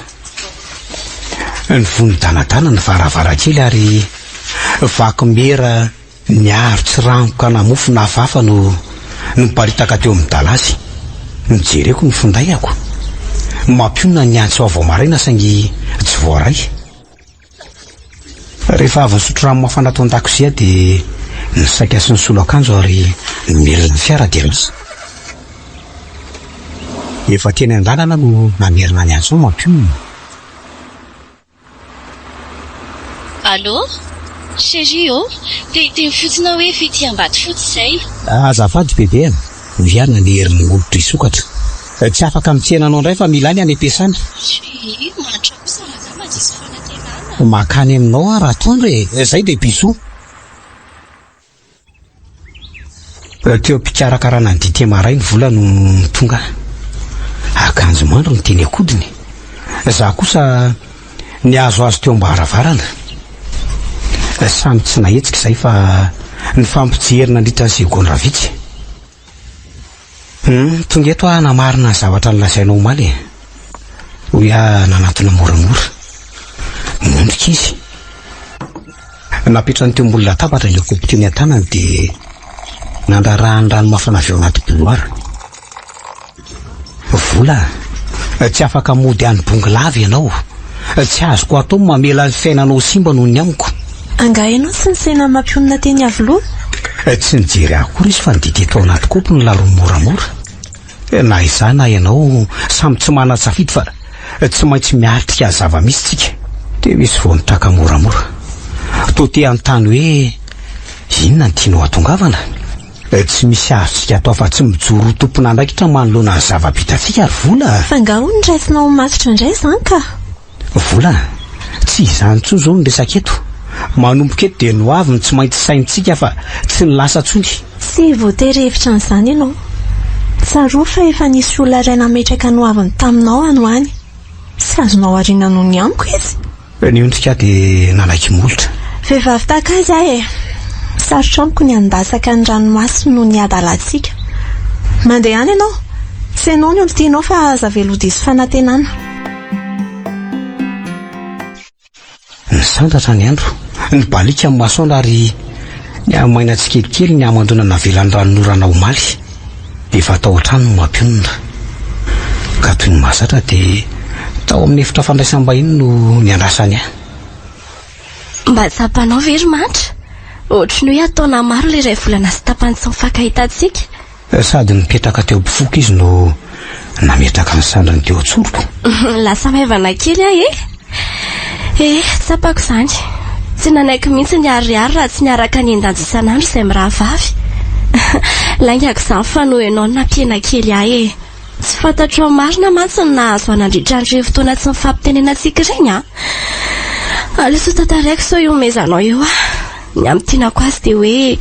Ny vonidanadana ny varavarakely ary vakimera ny aro tsy rangoka namofo na hafahafa no miparitaka teo amin'ny dalazy. Nijereko ny fondayako mampionona ny antso avao maraina saingy tsy voaray. Rehefa avy nisotro rano mafana tao an-dakozia dia nisaika sy nisolo akanjo ary nimerina ny fiara dia rasa. Efa teny an-dalana no namerina ny antso mampionona. Allô chérie te fotsina hoe fety ambady fotsy izay. Azafady bebe miarina ny herin'ny olotro isokatra. Tsy afaka mitsena anao indray fa mila any ampiasana. Manitra kosa raha majisy fanantenana. Makany aminao raha atoandro izay dia biso. Teo mpikarakarana ny dite maray ny vola no tonga. Akanjo mandro ny teny akodiny. Za kosa ny azo teo ambaravarana. Samy tsy nahetsika izay fa ny fampijerina nandritra ny segondra vitsy. Tonga eto namarina ny zavatra nilazainao omaly. Hoy nanatona moramora. Mondrika izy. Napetrany teo ambony latabatra ilay kopy teo ny an-tanany dia nandrarahany rano mafana avy ao anaty bouilloire. Vola, tsy afaka mody any bongy lava ianao. Tsy azoko atao mamela ny fiainanao simba noho ny amiko. Angahainao sy ny sena mampionona teny avy Tsy nijery akory izy fa nidity tao anaty kopy ny laroa moramora. Na izany na ianao samy tsy mana-tsafidy fa tsy maintsy miatrika zava-misy tsika. Dia misy vao nitraka moramora. Toa te anontany hoe inona ny tianao hatongavana? Tsy misy azotsika atao fa tsy mijoro tompona andraikitra manoloana ny zava-bitatsika ary Vola. Fa ngaho ny raisinao masitra indray izany ka. Vola, tsy izany intsony izao ny resaka eto. Manomboka eto dia noavy ny tsy maintsy saintsika fa tsy ny lasa tsony. Tsy voatery hevitra an'izany ianao. Tsaroa fa efa nisy olona iray nametraka noaviny taminao ano any. Tsy azonao ariana noho ny amiko izy. Niondrika dia nalaiky molotra. Vehivavy tahaka azy ahy sarotra amiko ny andasaka ny ranomasina noho ny adalantsika. Mandeha any ianao. Tsy ianao ny olontianao fa aza velodiso fanantenana. Nisandratra ny andro. Ny balika amin'ny masoandro ary ny amaina tsikelikely ny amandona navelany ranonorana omaly. Efa tao an-trano no mampionona. Ka toy ny masatra dia tao amin'ny efitra fandraisam-bahiny no niandrasany ahy. Mba tsapanao very mantra. Ohatry ny hoe ataona maro ilay iray volana sy tapany tsy mifankahitantsika. Sady nipetraka teo ampofoka izy no nametraka ny sandrany teo an-tsoroko. Lasa maivana kely ahy tsapako izany. Tsy nanaiky mihitsy ny ariary raha tsy niaraka ny endanjy isan'andro izay mirahavavy. Laingako izany fa noho ianao nampiana kely ahy. Tsy fantatro marina mantsy ny nahazo anandritra andreo fotoana tsy mifampitenenantsika ireny. Aleso tantaraiko sao iomezanao eo ny amin'ny tianako azy dia hoe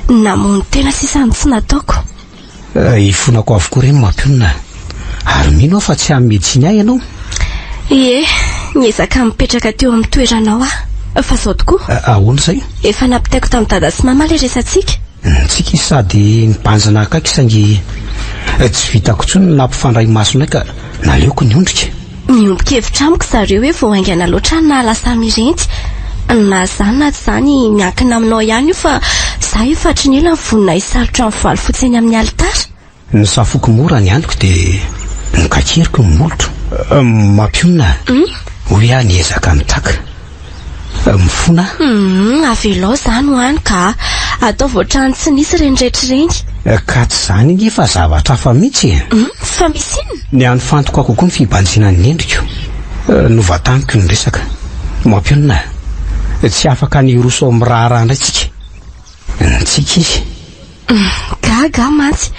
namono tena sisany tsy nataoko. Ifonako avokoa ireny mampionona. Ary mino fa tsy amin'ny medisiny ahy ianao. Niezaka mipetraka teo amin'ny toeranao fa zao tokoa. Ahoana izay? Efa nampitaiko tamin'ny dada sy mama ilay resantsika. Tsika izy sady nibanjana akaiky saingy tsy vitako intsony ny nampifandray masonay ka naleoko niondrika. Niomboka hevitra amiko zareo hoe vao haingana loatra na lasa mirenty. Na izany na tsy izany miankina aminao ihany io fa za efa hatrin'ela ny vonina hisarotra amin'ny valo fotsiny amin'ny alitara. Ny safoky mora ny androko dia nikakeriko ny molotro. Mampionona. Hoy niezaka mitaka. Mifona. Avelao izany ho any ka atao voatrany tsy nisy ireny rehetrareny. Ka tsy izany iny fa zavatra hafa mihitsy. Fa misy inona? Ny anofantoko kokoa ny fibanjina ny endriko. Novataniko ny resaka. Mampionona. Tsy afaka ny roso amin'ny raharaha indray tsika. Tsika izy. Gaga mantsy.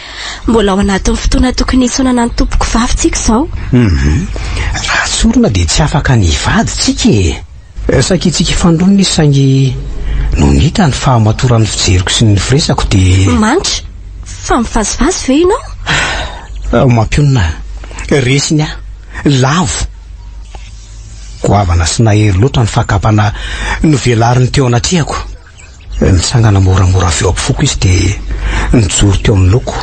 Mbola ao anatin'ny fotoana tokony hisonana ny tompoko vavintsika izao. Raha tsorona dia tsy afaka ny hivady tsika. Sakitsika fandronina izy saingy no nita ny fahamatoran'ny fijeriko sy ny firesako dia manitra. Fa mivazivazy ve ianao? Mampionona. Resiny lavo. Goavana sy nahery loatra ny fakapana novelariny teo anatriako. Nisangana moramora avy eo ampofoako izy dia nijoro teo amin'ny loko.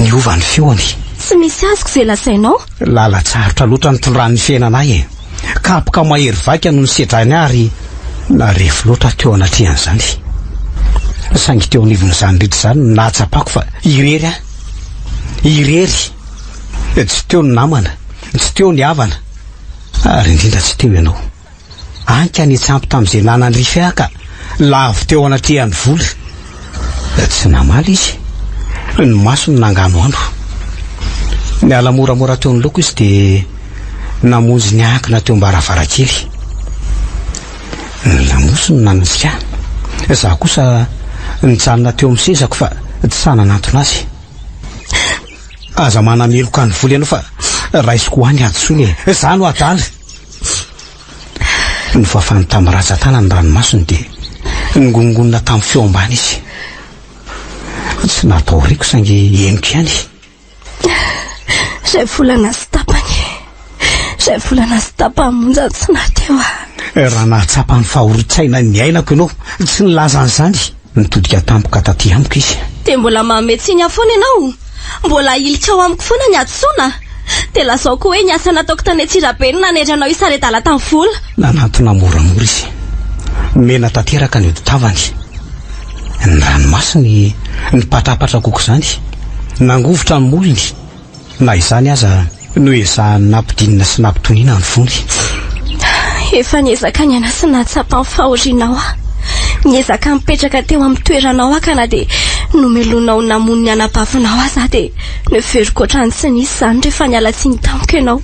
Niova ny feony. Tsy misy azoko izay lasainao? Lalatsarotra loatra ny tondrany fiainanay. Kapoka mahery vaika no nisedrany ary narefy loatra teo anatrihan'izany. Saingy teo anivon'izany rehetra izany nahatsapako fa irery. Tsy teo ny namana. tsy teo ny havana ary indrindra tsy teo ianao anka ny tsampy tamin'izay nanandrify aka lavo teo anatrehan'ny vola tsy namaly izy ny masony nangano andro ny ala moramora teo ny loko izy dia namonjy ny ankina teo mbaravarakely ny lamosiny nanitsika za kosa nijanona teo amin'ny sezako fa tsy sananantona azy aza manameloka ny vola ianao fa raisiko hoany adsony za no adaly ny fafany tamin'ny ratsatana ny ranomasony dia ngongonona tamin'ny feo ambany izy tsy natao reko saingy emiko ihany izay volana sy tapany izay volana sy tapamonja tsy nateo raha nahatsapany fahoritsaina ny ainako ianao tsy nilazan'izany nitodika tampoka taty amiko izy dia mbola mametsiny afoana ianao mbola ilika ao amiko foana ny adsona dia lazao koa hoe ny asa nataoko tany Antsirabe naneranao isaredala tamin'ny vola nanantona moramora izy mena tanteraka ny oditavany ny ranomasiny nipatrapatra koko izany nangovotra ny molony na izany aza no ezahany nampidinina sy nampitoniana ny vony efa niezaka ny anasy nahatsapa ny fahorianao niezaka mipetraka teo amin'ny toeranao akana dia nomelonao namony ny anabavinao aza dia neveriko ohatrany tsy nisy izany rehefa nialatsiny tamiko ianao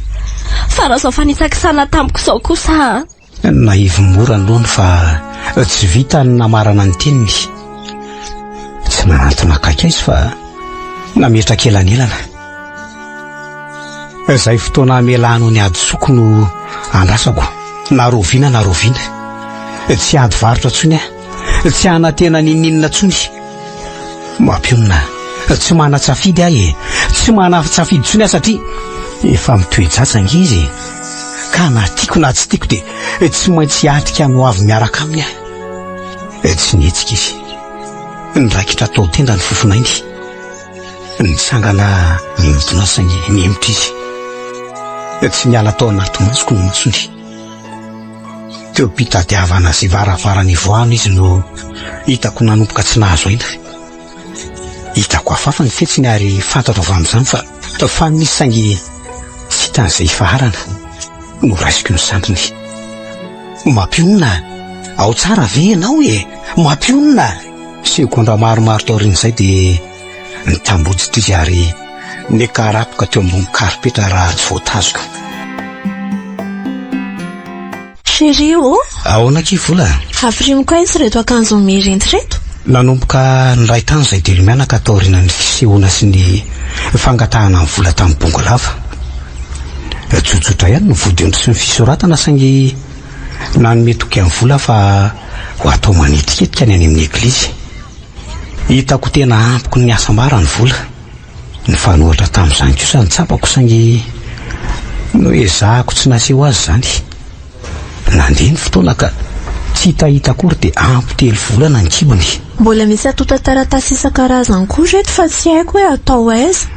fa raha zao fa nitsakisana tamiko izao kosa naivy mora ny lohany fa tsy vita ny namarana ny teniny tsy nanantona akaika izy fa nametraka elanelana izay fotoana amelahano ny ady soko no andrasako naroviana tsy ady varotra tsony tsy anatena nininina tsony mampionina tsy manatsafidy ahy tsy manatsafidy tsony satria efa mitoejatsanga izy ka na tiako na tsy tiako dia tsy maintsy atrika no avy miaraka aminy tsy nihetsika izy niraikitra tao tenda ny fofonainy nitsangana minotona saingy miemotra izy tsy miala tao anaty masoko no masony teo mpitadiavana sy varavarany voano izy no hitako nanomboka tsy nahazo aina hitako afafa ny fetsiny ary fantatro avy amin'izany fa nisy saingy tsy hitan'izay faharana no raisiko ny sandriny mampionina ao tsara ve ianao mampionina sekondra maromaro tao rin'izay dia nitambotsitra izy ary nekarapoka teo ambony karipetra raha tsy voatazoko chéri ahoana kivola afrimy koa izy reto akanjo mirenty reto nanomboka ny ray tany izay dia mianaka tao aorianany fisehoana sy ny fangatahana ny vola tamin'ny bongo lava tsotsotra ihany ny vodiny sy ny fisoratana saingy nanome toky amin'ny vola fa ho atao manetiketika ny any amin'ny eglizy hitako tena ampoko ny asa mara ny vola ny fanohatra tamin'izany kosa nitsapako saingy no ezahako tsy naseho azy izany nandeha ny fotoana ka tsy hitahita akory dia ampy telo volana ny kibony mbola misy atota taratasy isan-karazany koa reto fa tsy haiko hoe atao aiza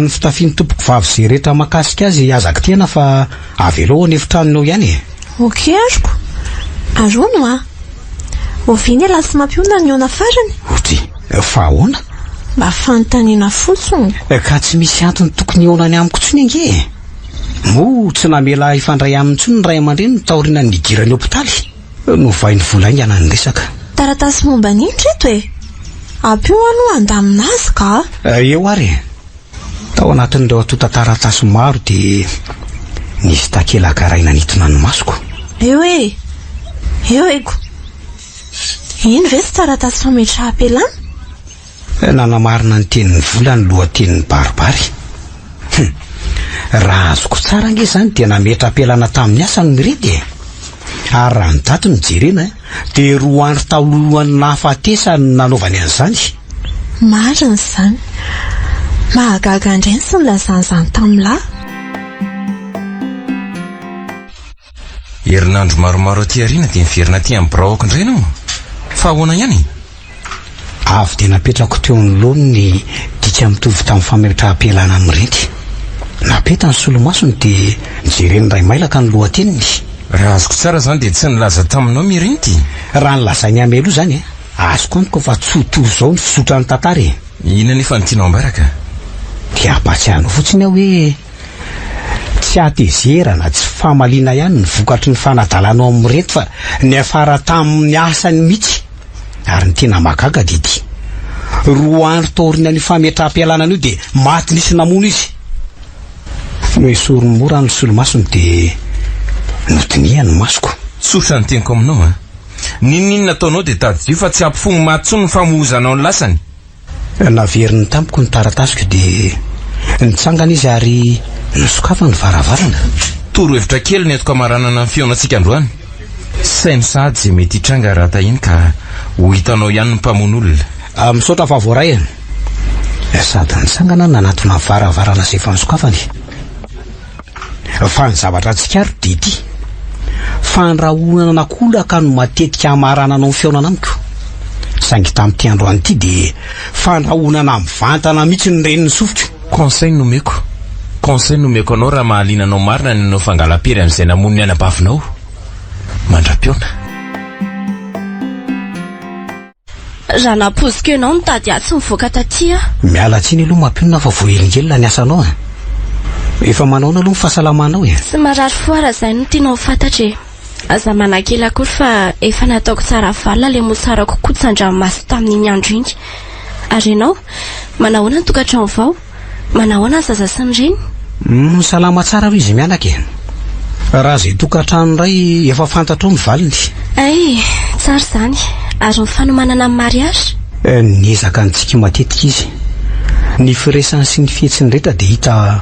ny fitafiany tompoko vavy izay rehetra makasika azy azaka tena fa avy aloha ny efitranonao ihany ok azoko arono oviny lasy mampiona ny ona farany otry fa ahoana mba fanontaniana fotsiny ka tsy misy antony tokony onany amiko tsony ange mo tsy namela ifandray aminy tsony ny ray aman-dreny no taoriana ny girany hopitaly no vainy volaingana ny resaka taratasy momba nindry reto ampio aloha andaminazy ka eo ary tao anatin'ireo atota taratasy maro dia nisy takelaka ray nanitona ny masoko eo eko ino ve sy taratasy fametraha-pelana nanamarina ny tenin'ny vola ny lohatenin'ny baribary raha azoko tsara ange izany dia nametra-pelana tamin'ny asany miredy ary raha ny daty ny jerena dia 2 andro taololohany nahafatesa ny nanaovany an'izany marina izany mahagaga indray sy nilazan'izany tamin'lahy herinandro maromaro aty ariana dia miverina aty amin'ny braoko indray ianao fa ahoana ihany avy dia napetrako teo ny lony ny dika mitovy tamin'ny fametra-pelana mirendy napeta ny solomasony dia nijereny ray mailaka ny lohateniny raha azoko tsara izany dia tsy nilaza taminao mirenty raha nilazainy amelo izany azoko aniko fa tsotovo izao ny fisotra ny tantara ina nefa ny tianao ambaraka dia ampatsiahano fotsiny aho hoe tsy atezerana tsy famaliana ihany ny vokatry ny fanadalanao amin'ny reto fa ny afara tamin'ny asany mihitsy ary ny tena mahagaga didy roa andro taorina ny fametram-pialana io dia maty nisy namono izy no esoromora ny solomasony dia notinihany masoko tsotra ny teniko aminao a ninona nataonao dia taddio fa tsy ampifogny matso ny famohozanao ny lasany naveriny tampoko ny taratasiko dia nitsangana izy ary nosokafa ny varavarana toro hevitra kely ny etoko amaranana ny fionatsika androany sainy sady zay mety hitranga raha tahiny ka ho hitanao ihany ny mpamon'olona misaotra fa voaray sady nitsangana nanatona varavarana izay efa nisokafany fa ny zavatra tsikaro didy fandrahonana nakolaka no matetika amarananao ny fiaonana amiko saingy tamin'ity androany ity dia fandrahonana mivantana mihitsy ny reniny sofiko conseil nomeko anao raha mahalinanao marina ny anao fangala-pery amin'izay namono ny anabavinao mandra-piona raha napoziko ianao mitady atsy mivoaka taty a miala tsiny aloha mampionona fa voahelingelina ny asanao efa manaona aloha ny fahasalamanao sy marary foara izay no tianao fantatra aza manakely akory fa efa nataoko tsara valina le motsara kokoa tsandranomaso tamin'iny andro iny ary ianao manahoana ny tokantrano vao manahoana ny zaza sy ny reny salama tsara aloha izy mianaka raha zay tokantrano ray efa fantatrao ny valiny ay tsara izany ary ny fanomanana amin'ny mariage niezaka nitsika matetika izy ny firesany sy ny fihetsiny rehetra dia hita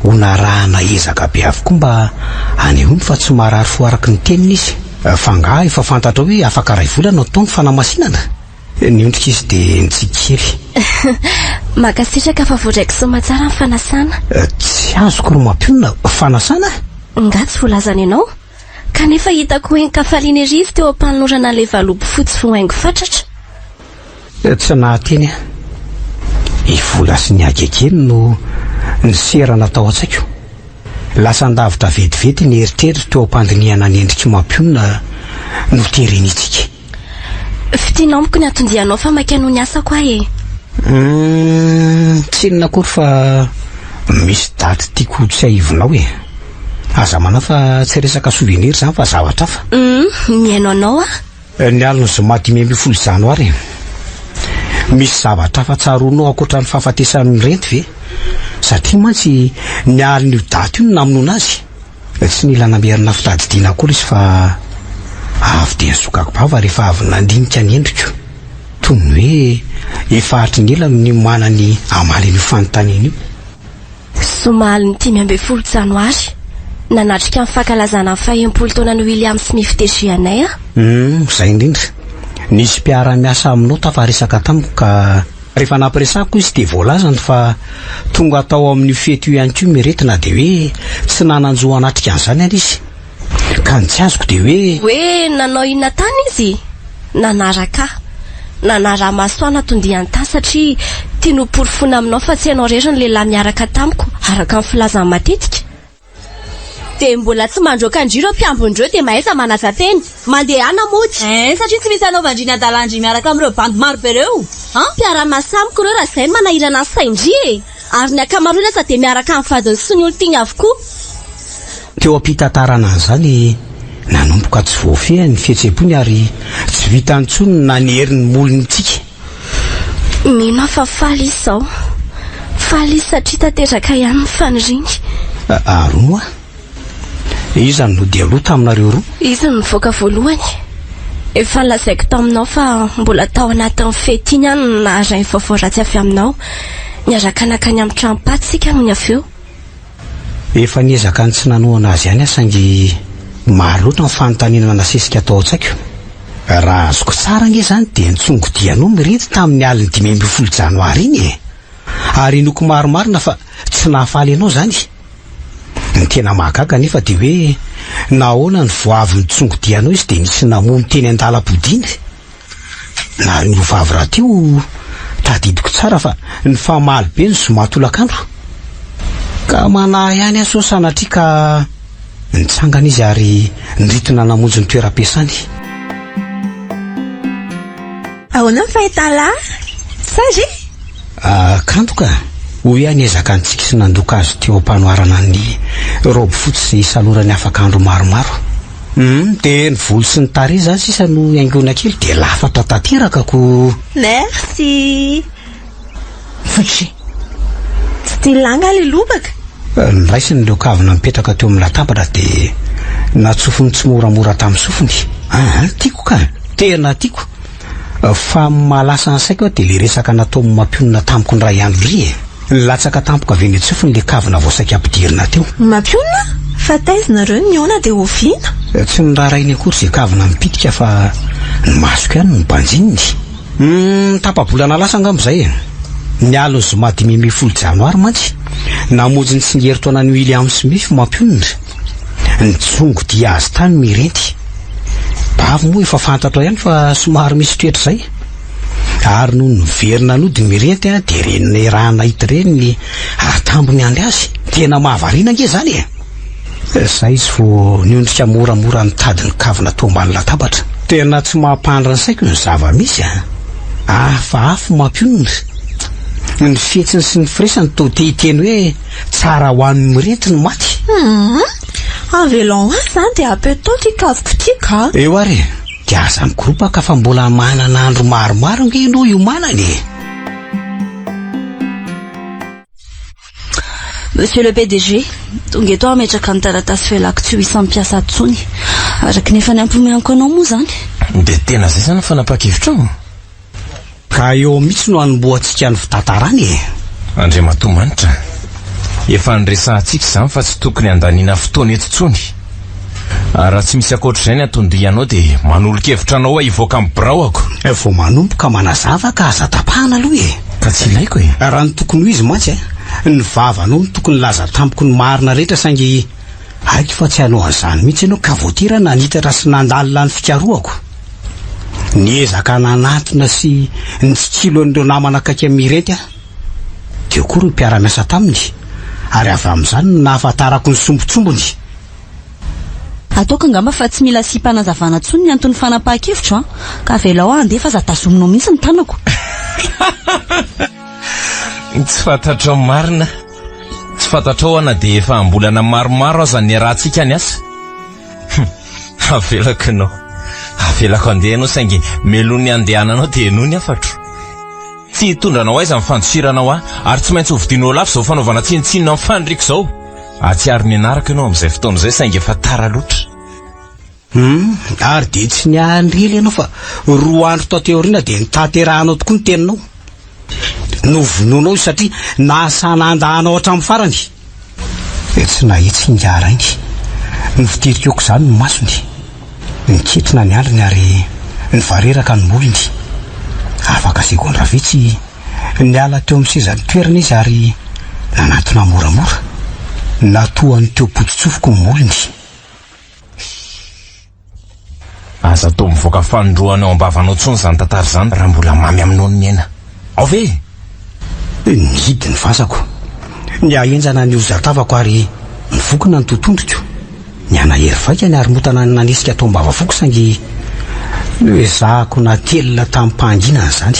honarahana ezaka be avokoa mba anehoany fa tsy marary fo araky ny teniny izy fa nga efa fantatrao hoe afaka ray volana atao ny fanamasinana niondrika izy dia nitsikikely makasitraka fa voadraiky sy matsara ny fanasana tsy azoko ro mampionona fanasana nga tsy volazana ianao kanefa hitako hoe nkafaliana ery izy teo ampanolorana le valobo fotsy vohaingo fatratra tsy nahateny ivola sy ny agekely no ny serana tao an-tsaiko lasa ndavitra vetivety ny eritreritra teo ampandinihana ny endriky mampionona no terenitsika fitianao moko ny atondianao fa makano ny asa koa tsy inona akory fa misy daty tiako tsy aivonao aza manao fa tsy resaka souvenir zany fa zavatra fa miaino anao ny aliny zoma 5 janoary misy zavatra fa tsaronao akoatra ny fahafatesan'ny rento ve satria mantsy ny aliny io daty io no namonoana azy tsy nila namerina fitadidiana akory izy fa avy dia nisokako bava rehefa avy nandinika ny endriko toy ny hoe efa hatrinela no ny manany amaliny fanontaniana io somaly ny 15 janoary nanatrika amin'ny fankalazana ny fahempolo taona ny William Smith tegianay zay indrindra nisy mpiara-miasa aminao tafaresaka tamiko ka rehefa nampiresako izy dia voalazany fa tonga atao amin'ny fety io ihany koa miretina dia hoe tsy nananjoa anatrika an'izany any izy ka ny tsy azoko dia hoe nanao inona tany izy nanaraka nanara-masoana tondihany tany satria tia noporofona aminao fa tsy ianao rery ny lehilahy miaraka tamiko araka amin'ny filazany matetika dia mbola tsy mandroaka andriro mpiambondreo dia mahaiza manaza teny mandeha ana moty satria tsy misy anaovandriny adalandry miaraka amin'ireo bandy maro be reo mpiara-masamiko reo raha izay manahirana ny saindry ary ny akamaroana aza dia miaraka amin'ny vadiny sy ny olon-tiny avokoa teo ampitantarana an'izany nanomboka tsy voafeha ny fihetseham-pony ary tsy vita ntsony na ny herin'ny molon'itsika mino fa faly izy izao faly izy satria tanteraka ihany ny faniriny aroa izany no dia aloha taminareo roa izy ny nivoaka voalohany efa nolazaiko taminao fa mbola tao anatin'ny fety iny ihany naharay ny vaovao ratsy avy aminao niaraka nakany amin'ny trano-paty sika no ny avy eo efa niezaka ny tsy nanoana azy ihany saingy maro loatra ny fanontaniana nasesika atao an-tsaiko raha azoko tsara nge zany dia nitsongodianao mirety tamin'ny aliny 15 janoary iny ary noko maromarina fa tsy nahafaly ianao zany ny tena mahagaga nefa dia hoe nahoana ny voavy nitsongodianao izy dia nisy namono teny an-dalam-podiana na ary ny vavy raha teo tadidiko tsara fa ny famaly be ny zomatolakandro ka manahy ihany aso sanatria ka nitsangana izy ary nritona namonjy ny toeram-piasany ahoana ny fahitala sage kanto ka hoy ihany ezaka antsika sy nandoka azy teo ampanoarana ny robe fotsy sy salorany afaka andro maromaro. Dia ny volo sy ny tarehy zany sisa no haingona kely dia lafatra tanteraka ko. Merci. Tsy tia langa le lobaka. Ny raisiny leo kavina mipetraka teo amin'ny latabatra dia natsofony tsy moramora tamin'ny sofiny. Tiako ka, tena tiako. Fa malasa ny saiko dia le resaka natao mampionona tampoka ny ray andro ry. Latsaka tampoka avy eny tsofiny le kavina voasaika ampidirina teo. Mampionona? Fa taizina reo niona dia oviana. Tsy ny raharainy akory izay kavina mipitika fa ny masoko ihany ny banjininy. Tapabolana lasa angambizay. Ny alony zoma 5 janoary mantsy namonjy ny tsingeritoana ny William Smith mampionona. Ny tsongo dia azy tany mirenty. Bavy moa efa fantatra ihany fa somary misy toetra izay. Ary noho ny verina nodiny mirenty dia reniny raha nahita reny atambony andry azy. Tena mahavariana nge zany e. Izay izy vo niondrika moramora nitady ny kavina tao ambany latabatra. Tena tsy mampandra ny saiko ny zava-misy fa afo mampionona. Ny fihetsiny sy ny firesany to tehiteny hoe tsara ho an'ny mirenty ny maty. Avelon zany dia apetao ty kaviko ty ka. Eo ary dia aza migoropa ka fa mbola manana andro maromaro nge ianao io manany. Monsieur le PDG, tonga eto ametraka ny taratasy felako tsy ho isan'ny mpiasa atsony. Araka nefa ny ampomeanko anao moa zany. Dia tena zay zany fanapakevitra ka eo mihitsy no anomboantsika ny fitantarany e. Andriamatomanitra, efa nyresantsika izany fa tsy tokony andaniana fotoana eto intsony. Raha tsy misy akoatr'izay ny atondianao dia manolo-kevitra anao hivoaka amin'ny biraoako. Vao manomboka manazava ka aza tapahana aloha e. Ka tsy ilaiko e. Raha ny tokony ho izy mantsy ny vavanao ny tokony laza tampoko ny marina rehetra saingy haiko fa tsy hanao an'izany mihitsy ianao ka voatira nanitatra sy nandalina ny fikaroako. Niezaka nanatona sy ny tsitsilo an'ireo namana akaiky mirenty dia koa ry mpiara-miasa taminy ary avy amin'izany nahafantarako ny sombotsombony. Ataoko angamba fa tsy mila sipanazavana tsony ny antony fanapaha-kevitra ka velao andefa za tazominao mihitsy ny tanako. Tsy fantatrao marina. Tsy fantatrao ana dia efa ambolana maromaro aza ny rahantsika ny asa. Avelako anao. Avelako andeha anao saingy melony andehananao dia noho ny afatro. Tsy hitondranao aiza amin'ny fandosiranao ary tsy maintsy hovidianao lafo izao fanaovana tsinitsinina amin'ny fandriko izao. Atsiaro ny anaraka ianao amin'izay fotoana izay saingy efa tara loatra. Ary dia tsy nianrely ianao fa 2 andro tao teoriana dia nitanterahanao tokoa ny teninao. Novonoanao satria nasanandahanao hatramin'ny farany. Tsy nahitsy ingara iny. Nifitirikoko izany ny masony. Niketrina ny andriny ary nivareraka ny molony. Afaka segondra vitsy niala teo amin'ny sezany toerana izy ary nanatona moramora. Natoany teo potsotsofoko ny molony. Aza tao mivoaka fanondroana ao ambavanao tsony izany tantara izany raha mbola mamy aminao ny miaina. Ao ve? Nihidy ny vasako. Ny ahenjana ny ozatavako ary nivokona ny totondriko. Ny anahery vaikany ary motana nanisika tao ambava foko saingy hoe zahako natelina tamin'ny mpanginana izany.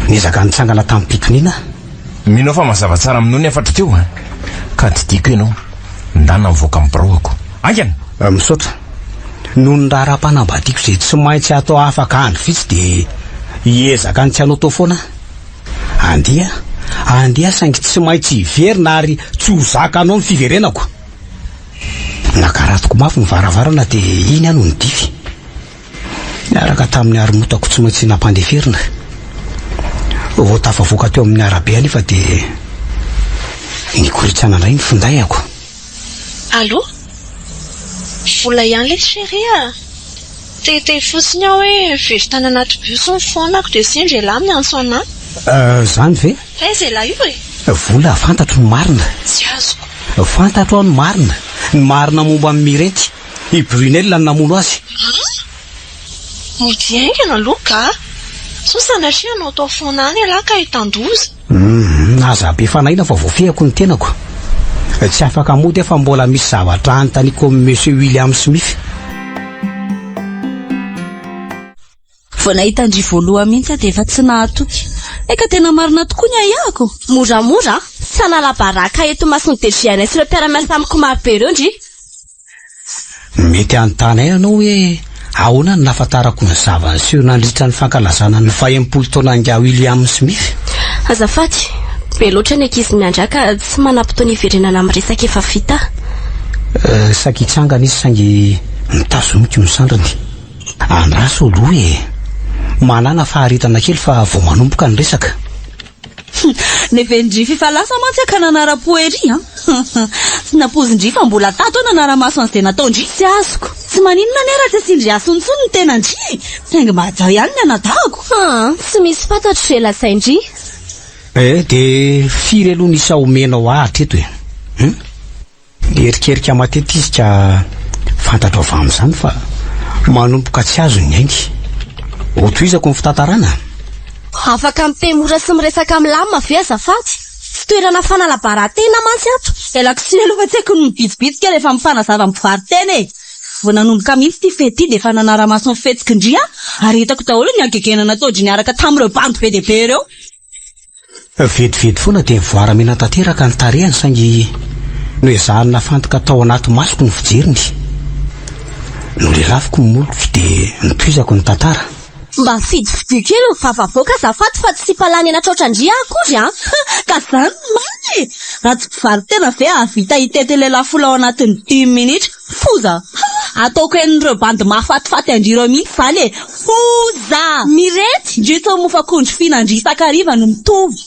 Niezaka nitsangana tamin'ny pitoniana. Minao fa mazava tsara aminao ny afatra teo ka didiko ianao ndana mivoaka amin'ny biraoako. Angana misaotra. Noho ny raha-panambadiako izay tsy maintsy atao afaka andro vitsy dia hiezaka ny tsy hanao tao foana. Andeha saingy tsy maintsy hiverina ary tsy ho zaka anao ny fiverenako. Nakaratoko mafy ny varavarana dia iny ano ny dify. Niaraka tamin'ny aromotako tsy maintsy nampandeferina. Vao tafavoaka teo amin'ny arabe anefa dia nikoritsana indray ny findayako. Allô? Vola ihany le chérie Teteh fotsiny aho hoe very-tany anaty bus ny fonako dia sendra lahy miantso anahy. Zany ve? Aiza lahy io e? Vola fantatro ny marina. Tsy azoko. Fantatro ny marina. Ny marina momba amin'ny mirenty. I Brunel no namono azy. Midiaingana aloha ka. So sanatria anao tao foana any lahy ka hitandoza. Aza be fanaina fa voafehako ny tenako. Tsy afaka mody fa mbola misy zavatra anontaniako Monsieur William Smith. Vao nahita Andry voaloha mihitsy dia efa tsy nahatoky. Eka tena marina tokoa ny aiako. Moramora tsy hanala-baraka eto masony dejiana sy ireo mpiara-miasa amiko marobe ireo Ndry. Mety anontany ianao hoe ahoana ny nahafantarako ny zava-niseho nandritra ny fankalazana ny 20 taona nga William Smith. Azafady, be loatra ny ankizy miandraka tsy manam-potoana hiverenana amin'ny resaka efa vita. Sakitsangana izy saingy mitazomiko misandrany. Andraso aloha hoe manana faharitana kely fa vao manomboka ny resaka. Nevendry fifalasa mantsy ka nanara-poery sy napozindry fa mbola tato nanara-maso an'izay nataondry sy azoko. Tsy maninona ny raha tsy asindry asontsony ny tena Ndry. Saingy mahajao ihany ny anadahako. Tsy misy fantatro ve lazaindry. De firy aloha nisa omenao ahatra eto e. Erikerika matetisika fantatro avy amin'izany fa manomboka tsy azo ny ainy. Otoizako ny fitantarana. Afaka miteny mora sy miresaka amin'ny lamina ve azafady? Tsy toerana fanalabaran-tena mantsy ato. Elaksy aloha fa tsy haiko ny mibitsibitsika rehefa mifanazava mpivaritena e. Vao nanomboka mihitsy ty fety ty dia efa nanara-maso ny fetsika Ndry ary hitako daholo ny agegena nataodry niaraka tamin'ireo bandy be dia be ireo. Vetivety foana dia voaramena tanteraka ny tarehany saingy no ezahany nafantoka tao anaty masoko ny fijeriny. No lelafiko ny moloko dia nitoizako ny tantara. Mba fidy kely ny vavavoaka azafady fa tsy palany anatrao Ndry akory Ka zany mamy. Raha tsy mpivaritena ve avita hitety ilay lafolao anatin'ny 10 minitra. Foza. Ataoko en'ireo bandy mahafatifaty Ndry ireo mihitsy zany e. Foza. Mirety. Ndry tao mofakondry fina Ndry sakariva no mitovy.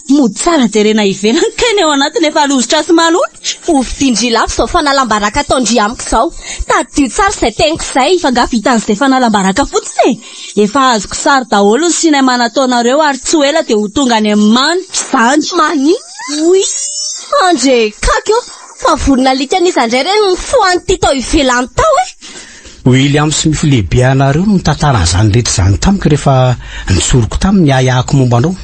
Mody tsara jerena ivelany keny ao anatiny efa lozotra sy malotry. Ovidindry lafo zao fanalam-baraka ataondry amiko izao. Tadio tsara izay teniko izay. Fa nga vitan'izay fanalam-baraka fotsiny e. Efa azoko sary daholo ny sinema nataonareo ary tsy ela dia ho tonga any amin'ny manitra izany. Manino? Oui. Andre kakio. Fa vorona likan'izy andray ireny ny foan'ity tao ivelany tao e. William Smith lehibe anareo no tantaran'izany rehetra izany tamiko rehefa nitsoroko tamin'ny ayahako momba anao.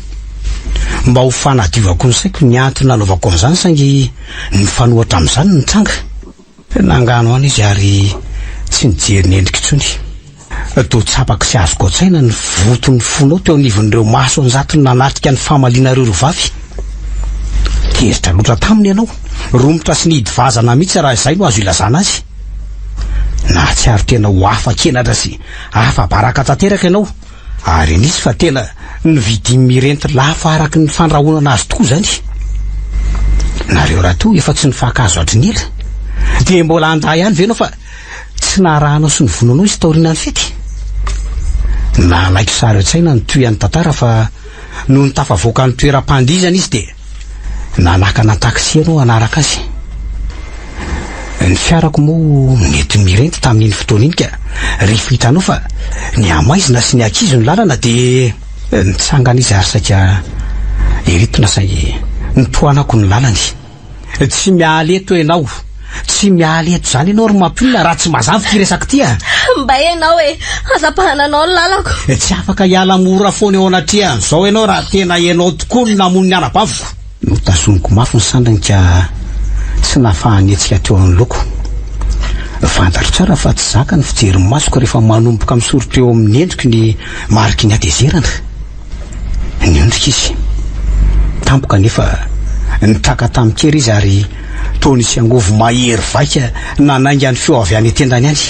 Mba ho fanadivako ny saiko ny antony nanaovako an'izany saingy ny fanohatra amin'izany ny tranga. Nangano any izy ary tsy nijery ny endrika intsony. Toa tsapaka sy azoko an-tsaina ny voton'ny fonao teo anivon'ireo maso anjatony nanatrika ny famalianareo rovavy. Tezitra loatra taminy ianao. Romotra sy nidy vazana mihitsy raha izay no azo ilazana azy. Na tsy ary tena ho hafa kenatra sy hafa baraka tanteraka ianao. Ary nisy fa tena nividy mirenta lafa araka ny fandrahoana azy tokoa zany. Nareo raha to efa tsy nifakazo atriny ela. Dia mbola andahy ihany ve ianao fa tsy narahanao sy ny vonanao izy taoriana ny fety. Nalaiko sary an-tsaina ny toyan'ny tantara fa no nitafavoaka ny toeram-pandizana izy dia nanakana taksi ianao anaraka azy. Ny fiarako moa nety mirenta tamin'iny fotoana iny ka rehefa hitanao fa ny amaizina sy ny ankizy ny lalana dia nitsangana izy ary saika eritona saingy nipoanako ny lalany. Tsy mialy eto ianao. Tsy mialy eto zany ianao ry mampionina raha tsy mazava ty resaka ty Mba ianao e, azapahananao ny lalako. Tsy afaka hiala mora foana eo anatria zao ianao raha tena ianao tokoa ny namono ny anabaviko. No tazomiko mafy ny sandrany ka tsy nafahanetsika teo amin'ny loko. Fantatro tsara fa tsy zaka ny fijerin'ny masoko rehefa manomboka misoritra eo amin'ny endriko ny mariky ny atezerana. Ny ondrika izy tampoka nefa nitraka tamikery izy ary toa nisy angovo mahery vaika nanainga ny feo avy any tendany any.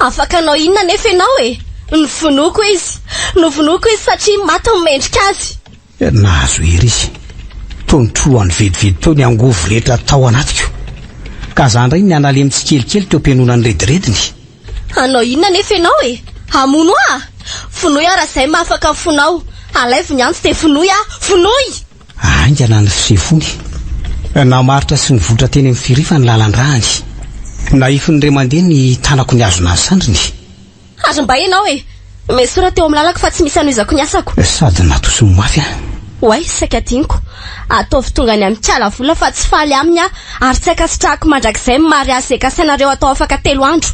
Afaka anao inona nefa ianao e? Novonoako izy. Novonoako izy satria maty ny mendrika azy. Nahazo hery izy. Toa nitroany vedivedy teo ny angovo rehetra tao anatiko. Ka zandray ny analemy tsikelikely teo ampianona ny redirediny. Anao inona nefa ianao e? Hamono Fonoy raha izay mahafaka fonao. Alaivo ny antsy dia fonoy fonoy. Aingana ny fisefony. Namaritra sy nivotra teny amin'ny firifa ny lalan-drahany. Naifin'ny ray mandeha ny tanako ny azona ny sandriny. Ary mba ianao e? Mesora teo amin'ny lalako fa tsy misy anoizako ny asako. Sady natoso ny mafy Oay, saika diniko. Ataovy tonga ny amikala vola fa tsy faly aminy ary tsy akasitrahako mandrakizay mary azy kasainareo atao afaka 3 andro.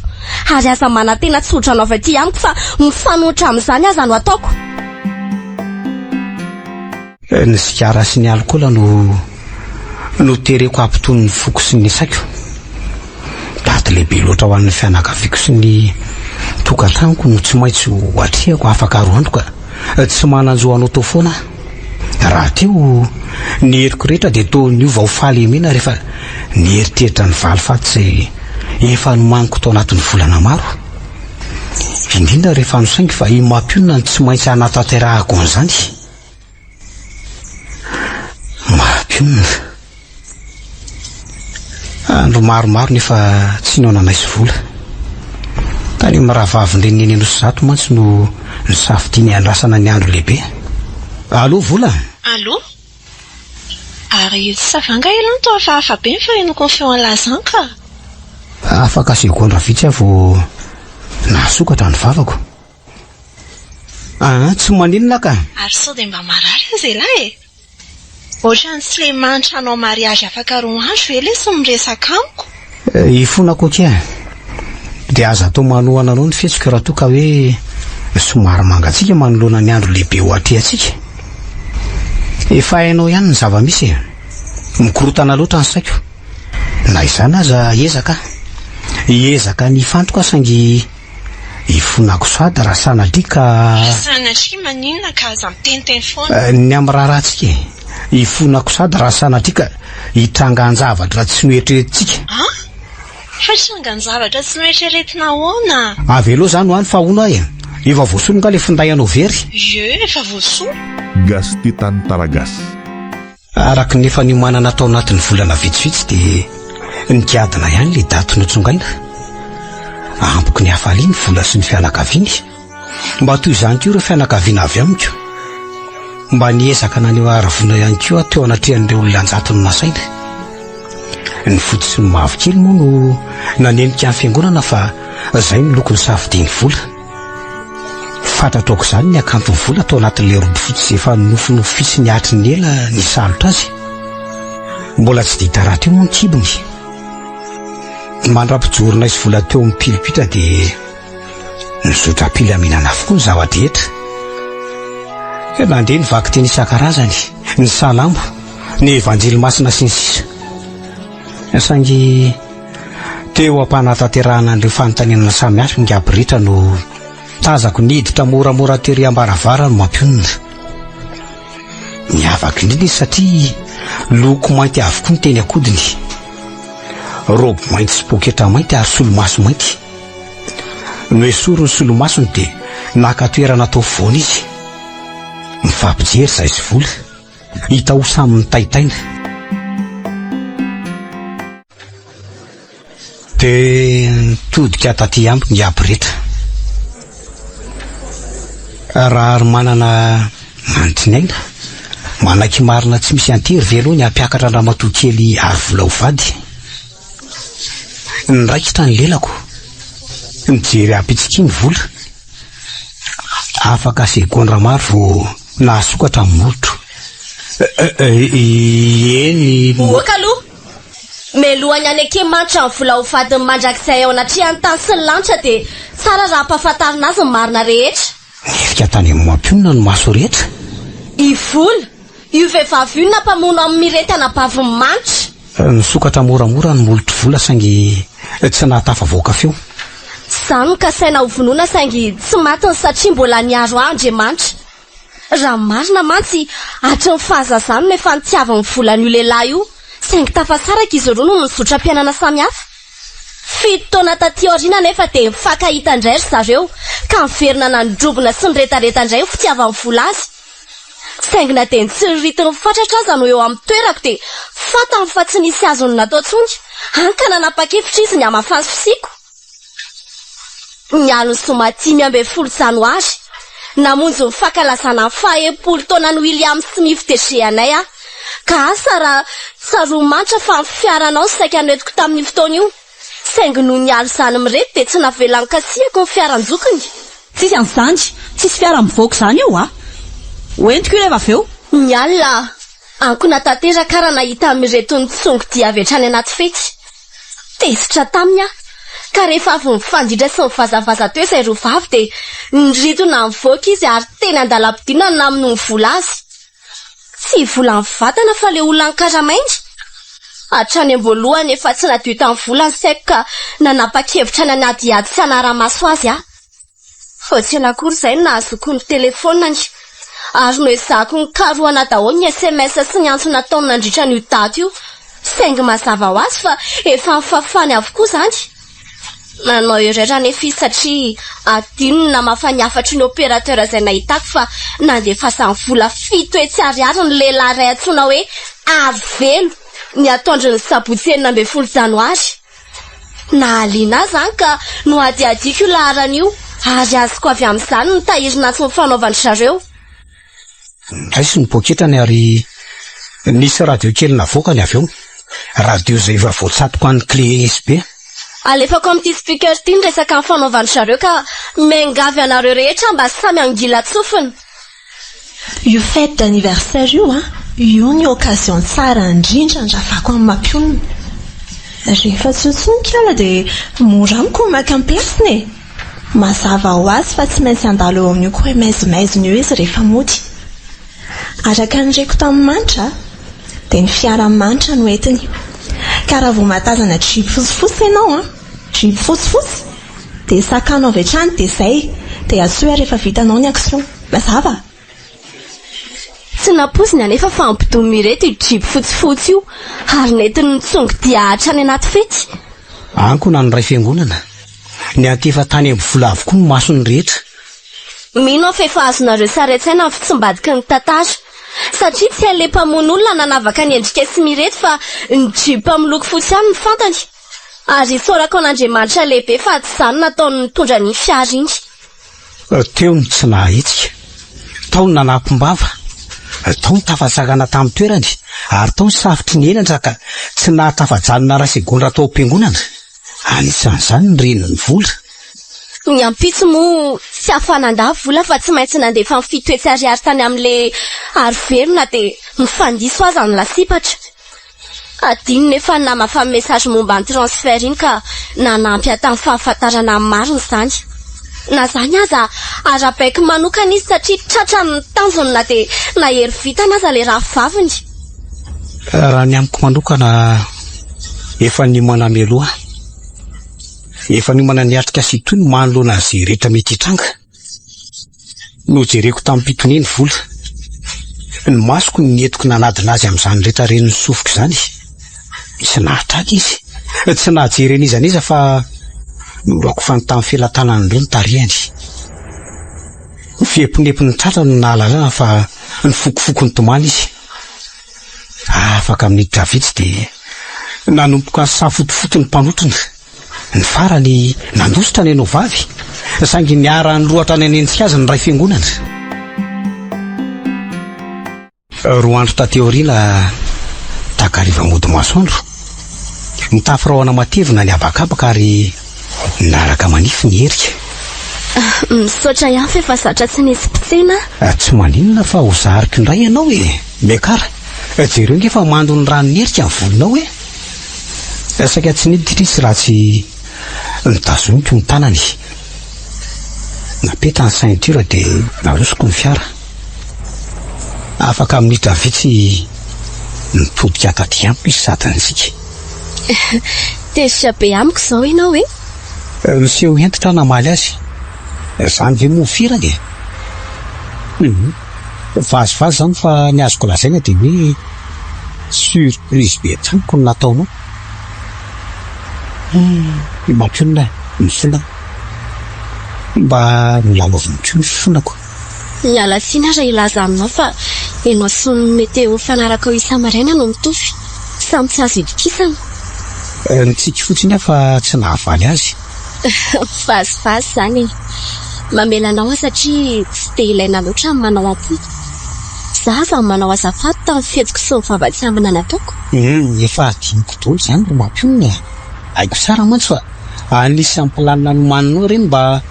Ary aza manantena tsotra anao avy aty amiko fa mifanohitra amin'izany aza no ataoko. Ny sigara sy ny alkoola no tereko ampitony ny foko sy ny saiko. Daty lehibe loatra ho an'ny fianakaviako sy ny tokantaniko no tsy maintsy atrehako afaka roandro ka tsy mananjoanao tao foana raha teo ny heriko rehetra dia to niova ho faly mena rehefa nieritreritra ny valy faty izay efa nomaniko tao anatin'ny volana maro indrindra rehefa nosaingy fa i mampionona ny tsy maintsy anatanterahako an'izany mampionona andro maromaro nefa tsy naonanaisy vola tany mirahavavindreneny nosy zato mantsy no ny safidiany andrasana ny andro lehibe. Allo vola? Allo? Ary savanga ela ny toa fahafa be fa ino confiant lazan ka? Afaka segondra vitsy aho vao nahasokatra ny vavako. Tsy maninona ka? Ary sao dia mba marary azy lahy e. Ohatrany tsy le manitra anao mariage afaka roa andro ele sy miresaka amiko. Ifonako kea. Dia aza atao manohana anao ny fihetsika raha toa ka hoe somary mangatsika manoloana ny andro lehibe ho atrehantsika. Efa hainao ihany ny zava-misy mikorotana loatra ny saiko. Na izany aza ezaka ny fantoka saingy ifonako sady raha sanadria ka sanatria maninona ka aza miteniteny foana ny amin'ny raharahantsika ifonako sady raha sanadria ka hitrangan-javatra tsy noeritreretintsika. Fa trangan-javatra tsy noeritreretina ahoana? Avy aloha zany ho any fa ahoana ahy efa voasolo nga le finday anao very. Efa voasolo. Gasty tany taragasy. Araka nefa ny manana tao anatin'ny volana vitsivitsy dia nigadina ihany le daty notsongaina ampoko ny hafaliany vola sy ny fianakaviany mba toy izany koa ireo fianakaviana avy amiko mba niezaka naneo aravona ihany koa teo anatrehan'ireo olona anjato no nasaina. Ny fotsy sy ny mavokely moa no nanenika amin'ny fiangonana fa izay ny lokony safidiany vola. Fantatrako izany ny akantony vola tao anatin'ilay robo fotsy efa nofinofy sy ny atry ny ela ny salotra azy. Mbola tsy dita raha teo moa ny kibony. Mandrapijorona izy vola teo mipilipitra dia nizotra pilaminana avokoa ny zava-drehetra. Nandeha nivaky teny isan-karazany, ny salamo, ny evanjely masina sy ny sisa. Saingy teo ampanatanterahana an'ireo fanontaniana samihafa ny aby rehetra no tazako niditra moramora tery ambaravara no mampionona. Miavaka indrindra izy satria loko mainty avokoa ny teny akodiny. Robo mainty sy poketra mainty ary solomaso mainty. No esoro ny solomasony dia nakatoerana tao foana izy. Mifampijery izay sy vola. Hita ho samy mitaitaina. Dia nitodika taty amiko ny aby rehetra. Raha ary manana manotinaina manaky marina tsy misy antery velo ny ampiakatra ramatoa kely ary vola ho vady. Niraikitra ny lelako nijery ampitsika ny vola afaka segondra maro vao nahasokatra ny molotro. Eny oka aloha melohany any ake manitra ny vola ho vady ny mandrakizay ao anatrehany tany sy ny lanitra dia tsara raha ampahafantarina azy ny marina rehetra. Nifika tany amin'ny mampionona no maso rehetra. I vola io vehivavy io nampamono amin'ny miretana baviny manitra. Nisokatra moramora ny molotro vola saingy tsy nahatafavoaka feo. Izany ka saina ho vonoina saingy tsy matiny satria mbola niaro Andriamanitra. Raha marina mantsy hatry ny fahazazany no efa nitiavany volan'io lehilahy io saingy tafasaraka izy ireo no nizotra-pianana samihafa. Fito taona taty aoriana nefa dia mifankahita indray ry zareo ka miverina nandrobona sy niretareta indray ho fitiavany vola azy. Saingina dia tsy niritiny fatratra aza no eo amin'ny toerako dia fatany fa tsy nisy azony natao tsongy anka nanapa-kevitra izy ny amafany fisiko. Ny aliny Somaty 10 janoary namonjy ny fankalazana 70 taona ny William Smith degeanay aho ka asa raha tsaromanitra fa ny fiaranao saika noetiko tamin'ny fotoana io saingy noho ny aly izany mirety dia tsy navelany kasihako ny fiaran-jokony. Tsisy an'izany tsisy fiara mivoaka izany io hoentiko io rehefa avy eo. Ny alina ankona tanteraka raha nahita amin'ireto ny tsongo dia avy hatrany anaty fety. Tezitra taminy aho ka rehefa avy mifandritra sy mivazavaza teo izay roa vavy dia niritona mivoaka izy ary teny an-dalam-podinana namino ny vola azy. Tsy vola ny vatana fa le olona ny-karamaingy. Hatrany am-boalohany efa tsy nadio tamin'ny vola ny saiko ka nanapa-kevitra ny anadiady sy anara-maso azy aho. fa tsy elakory izay nahazoko ny telefonany ary no ezako ny karoana daholo ny SMS sy ny antso nataony nandritra n'io daty io saingy mazava ho azy fa efa mifafany avokoa izany nanao irera nefa izy satria adinony na mafaniafatry ny opérateur izay nahitako fa nandefa samy vola 7 hetsy ariary ny lehilahy iray antsoina hoe Avelo ny atondry ny sabotsy 9 janoary nahaliana azy zany ka no adiadiko io laharan'io ary azoko avy amin'izany ny tahirina tsy mifanaovany zareo. Raisy ny poketrany ary nisy radio kely navoakany avy eo radio izay efa voatsatoko an'ny clé USB. Alefako amin'ity speaker ity ny resaka ny fanaovany zareo ka mengavy anareo rehetra mba samy angila tsofiny. Io fête d'anniversaire io ny occasion tsara indrindra ndrafako amin'ny mampionina. Rehefa tsotsonika ala dia mora amiko maka amin'ny plasiny e. Mazava ho azy fa tsy maintsy andalo eo amin'io koa hoe maizimaizina io izy rehefa mody. Araka ny reko tamin'ny manitra dia ny fiara manitra no entiny. Ka raha vao matazana jeep fotsifotsy ianao jeep fotsifotsy dia sakanao avy hatrany dia izay dia asoa rehefa vitanao ny action. Mazava tsy napoziny anefa fa ampidony ireto io jeep fotsifotsy io ary netiny nitsongo dia hatrany anaty fety. Ankona ny ray fiangonana ny antefa tany amin'ny vola avokoa ny masony rehetra. Mino fa efa azonareo saretsaina ny fitsombadiky ny tantara satria tsy haile mpamono olona nanavaka ny endrika sy mirety fa ny jeep miloko fotsy ihany ny fantany ary sorako an'Andriamanitra lehibe fa tsy izany nataony nitondra ny fiara iny. Teo ny tsy nahetsika tao ny nanampom-bava tao ny tafatsakana tamin'ny toerany ary tao ny safitry ny enatra ka tsy nahatafajanona raha segondra tao am-piangonana. Anisan'izany ny reniny vola. Ny ampitso moa tsy hafananda vola fa tsy maintsy nandefa ny 7 hetsy ariary tany amin'le aroverona dia mifandiso azy ny lasipatra. Adiny nefa namafa message momba ny transfert iny ka nanampy tamin'ny fahafantarana amin'ny mariny izany. Na izany aza arabaiko manokana izy satria tratra ny tanjony na dia nahery vitana aza le raha vaviny. Raha ny amiko manokana efa ny manameloa efa ny mananiatrika sy toy ny manoloana izay rehetra mety hitranga. Nojereko tamin'ny pitony ny vola ny masoko ny netiko nanadina azy amin'izany rehetra reniny sofiko izany. Misy nahitraka izy tsy nahajereny izy aniza fa norako fanontany felatanany ireo ny tarihany. Ny fiemponepony tratra no nahalalana fa ny fokofoko ny tomany izy. Afaka amin'ny dravitsy dia nanompoka ny safotofoto ny mpanotrona. Ny farany nandositra ny enao vavy saingy niara ny roatra ny anentsika azy ny ray fiangonana. Roa andro tateoriana takariva mody masoandro nitafirahoana matevina ny abakabaka ary naraka manify ny herika. Misaotra ihany fa efa zatra tsy nisy pitsena. Tsy maninona fa ho zahariko indray ianao e mekara jereo ngefa mando ny rano ny herika ny volonao e. Saika tsy niditra izy raha tsy nitazomiko ny tanany. Napeta ny ceinture dia narosoko ny fiara. Afaka amin'ny dravitsy nitodika taty amiko izy sady nitsika. Tezitra be amiko izao ianao e. Miseho entitra namaly azy. Izany ve moa firanga e. Vazivazy izany fa ny azoko lazaina dia hoe surprise be taniko no nataonao. Mampionina misolana mba nilalaoviny koa ny fifonnako. Miala tsiny raha ilaza aminao fa ianao sy ny meteo mifanaraka ao isa-maraina no mitovy samy tsy azo idikisana. Nitsika fotsiny fa tsy nahavaly azy. Vazivazy izany mamelanao satria tsy dia ilaina loatra ny manao ampody. Zaho aza manao azafady tamin'ny fihetsiko sy ny vavatsiambina nataoko. Efa adiniko daholo izany ro mampionina. Haiko tsara mantsy fa anisan'ny planina ny maninao ireny mba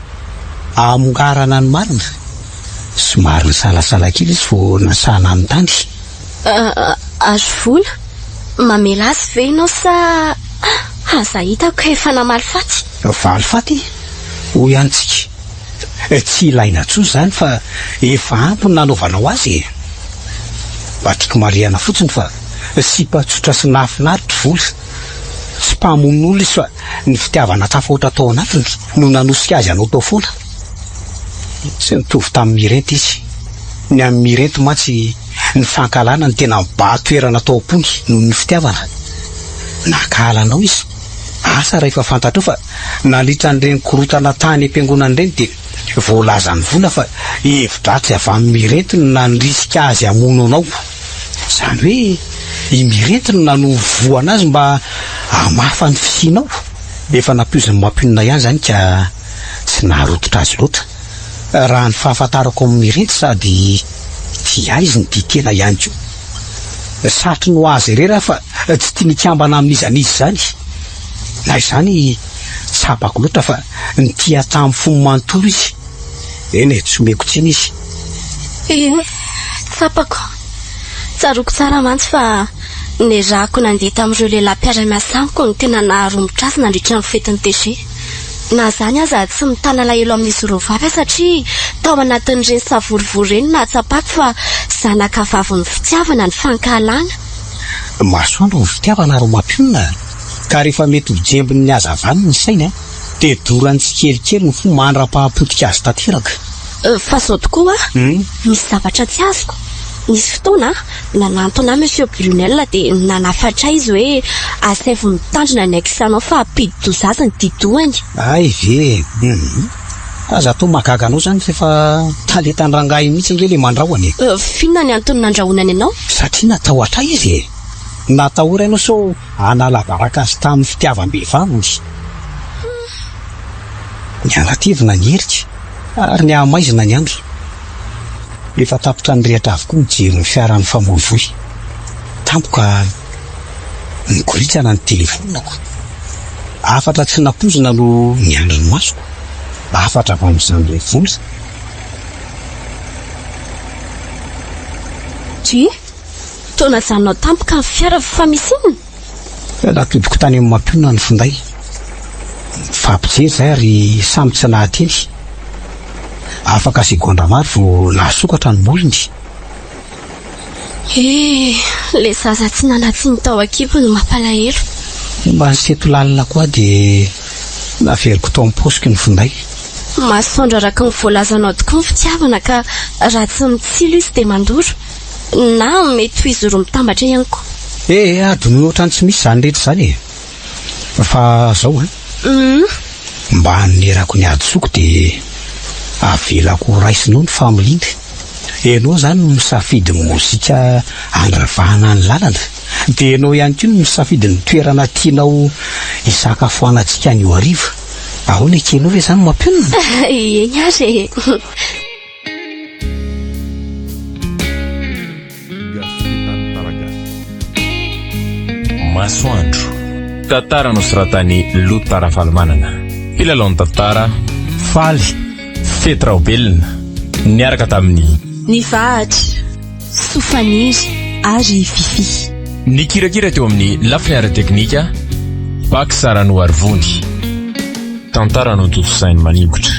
amongarana ny marina. Somary ny salasala kely izy vao nasahana ny tany. Azo vola mamela azy ve ianao sa aza hitako efa namaly faty. Valy faty hoy antsika tsy ilaina tsoa izany fa efa ampy ny nanaovanao azy. Mba tiako marihana fotsiny fa sipa-tsotra sy nahafinaritra vola. Tsy mpamono olona izy fa ny fitiavana tafahoatra tao anatiny no nanosika azy anao tao foana. tsy nitovy tamin'ny Mirento izy. Ny amin'ny Mirento mantsy ny fankalana ny tena mibatoerana tao am-pony noho ny fitiavana. Nakahalanao izy. Asa rehefa fantatro fa nalitra n'ireny korotana tany am-piangonana ireny dia voalaza ny vola fa hevi-dratsy avy amin'ny Mirento no nanrisika azy hamono anao. Izany hoe i Mirento no nanovoana azy mba hamafa ny fisianao. Efa nampioziny mampionina ihany zany ka tsy naharototra azy loatra. Raha ny fahafantarako amin'ny Mirento sady dia izy ny ditena ihany koa. Satry no azy rera fa tsy tia nikambana amin'izanizy zany. Na izany tsapako loatra fa ny tia tamin'ny fomba manontolo izy. Eny tsy omeko tsiny izy. Tsapako. Tsaroko tsara mantsy fa ny rako nandeha tamin'ireo lehilahy mpiara-miasa amiko no tena naharomotra azy nandritra ny fetiny Téché. Na zany aza tsy mitana lahelo amin'izy ireo vavy satria tao anatin'ireny savorivory ireny nahatsapako fa zanaka vavy ny fitiavana ny fankahalana. Masoandro ny fitiavana ro mampionina. Ka rehefa mety ho jembony ny hazavany ny saina dia dorany tsikelikely ny fomba mandra-pahapotika azy tanteraka. Fa zao tokoa misy zavatra tsy azoko. Nisy fotoana nanantona Monsieur Brunel dia nanafatra izy hoe asefo mitandrina ny akisanao fa ampidi-doha zaza ny didohany. Ay ve. Aza atao mahagaga anao zany rehefa talentany rangahy mihitsy le mandrahoany. Finona ny antony nandrahonany anao? Satria natahotra izy. Natahotra ianao so analagaraka azy tamin'ny fitiavam-behivavy. Ny anativina ny herika ary ny ahamaizina ny andro. Efa tapitra ny rehatra avokoa mijery ny fiaran'ny famorovoy. Tampoka nikoritsana ny telefonako. Afatra tsy napozina no ny andro ny masoko. Afatra avy amin'izany iray vola. Ty? Taona zanao tampoka ny fiara famisinina? Natodiko tany amin'ny mampionana ny finday. Fampijery zay ary samy tsy nahateny. Afaka segondra maro vao nasokatra ny molony. Le zaza tsy nanatsiny tao an-kibo no mampalahelo. Mba niseto lalina koa dia naveriko tao am-posiko ny finday. Masoandro araka ny voalazanao tokoa ny fitiavana ka raha tsy mitsilo izy dia mandoro. Na mety ho izy roa mitambatra ihany koa. Adony ohatrany tsy misy zany rehetra zany. Fa zao mba hanerako ny adisoko dia avelako raisinao ny familiana. Ianao zany no misafidy ny mozika andravahana ny lalana. Dia ianao ihany koa no misafidy ny toerana tianao isakafoanantsika ny hariva. Ahoana ekenao ve zany mampionina? Eny ary. Masoandro. Tantara nosoratany Lota Ravalomanana. Mpilalao ny tantara faly Fety Raobelina niaraka tamin'ny Ny Vahatra, Sofaniry ary Fifi. ny kirakira teo amin'ny lafiny ara-teknika Paky Sarano Arvony. Tantara no toto sainy manimbotra.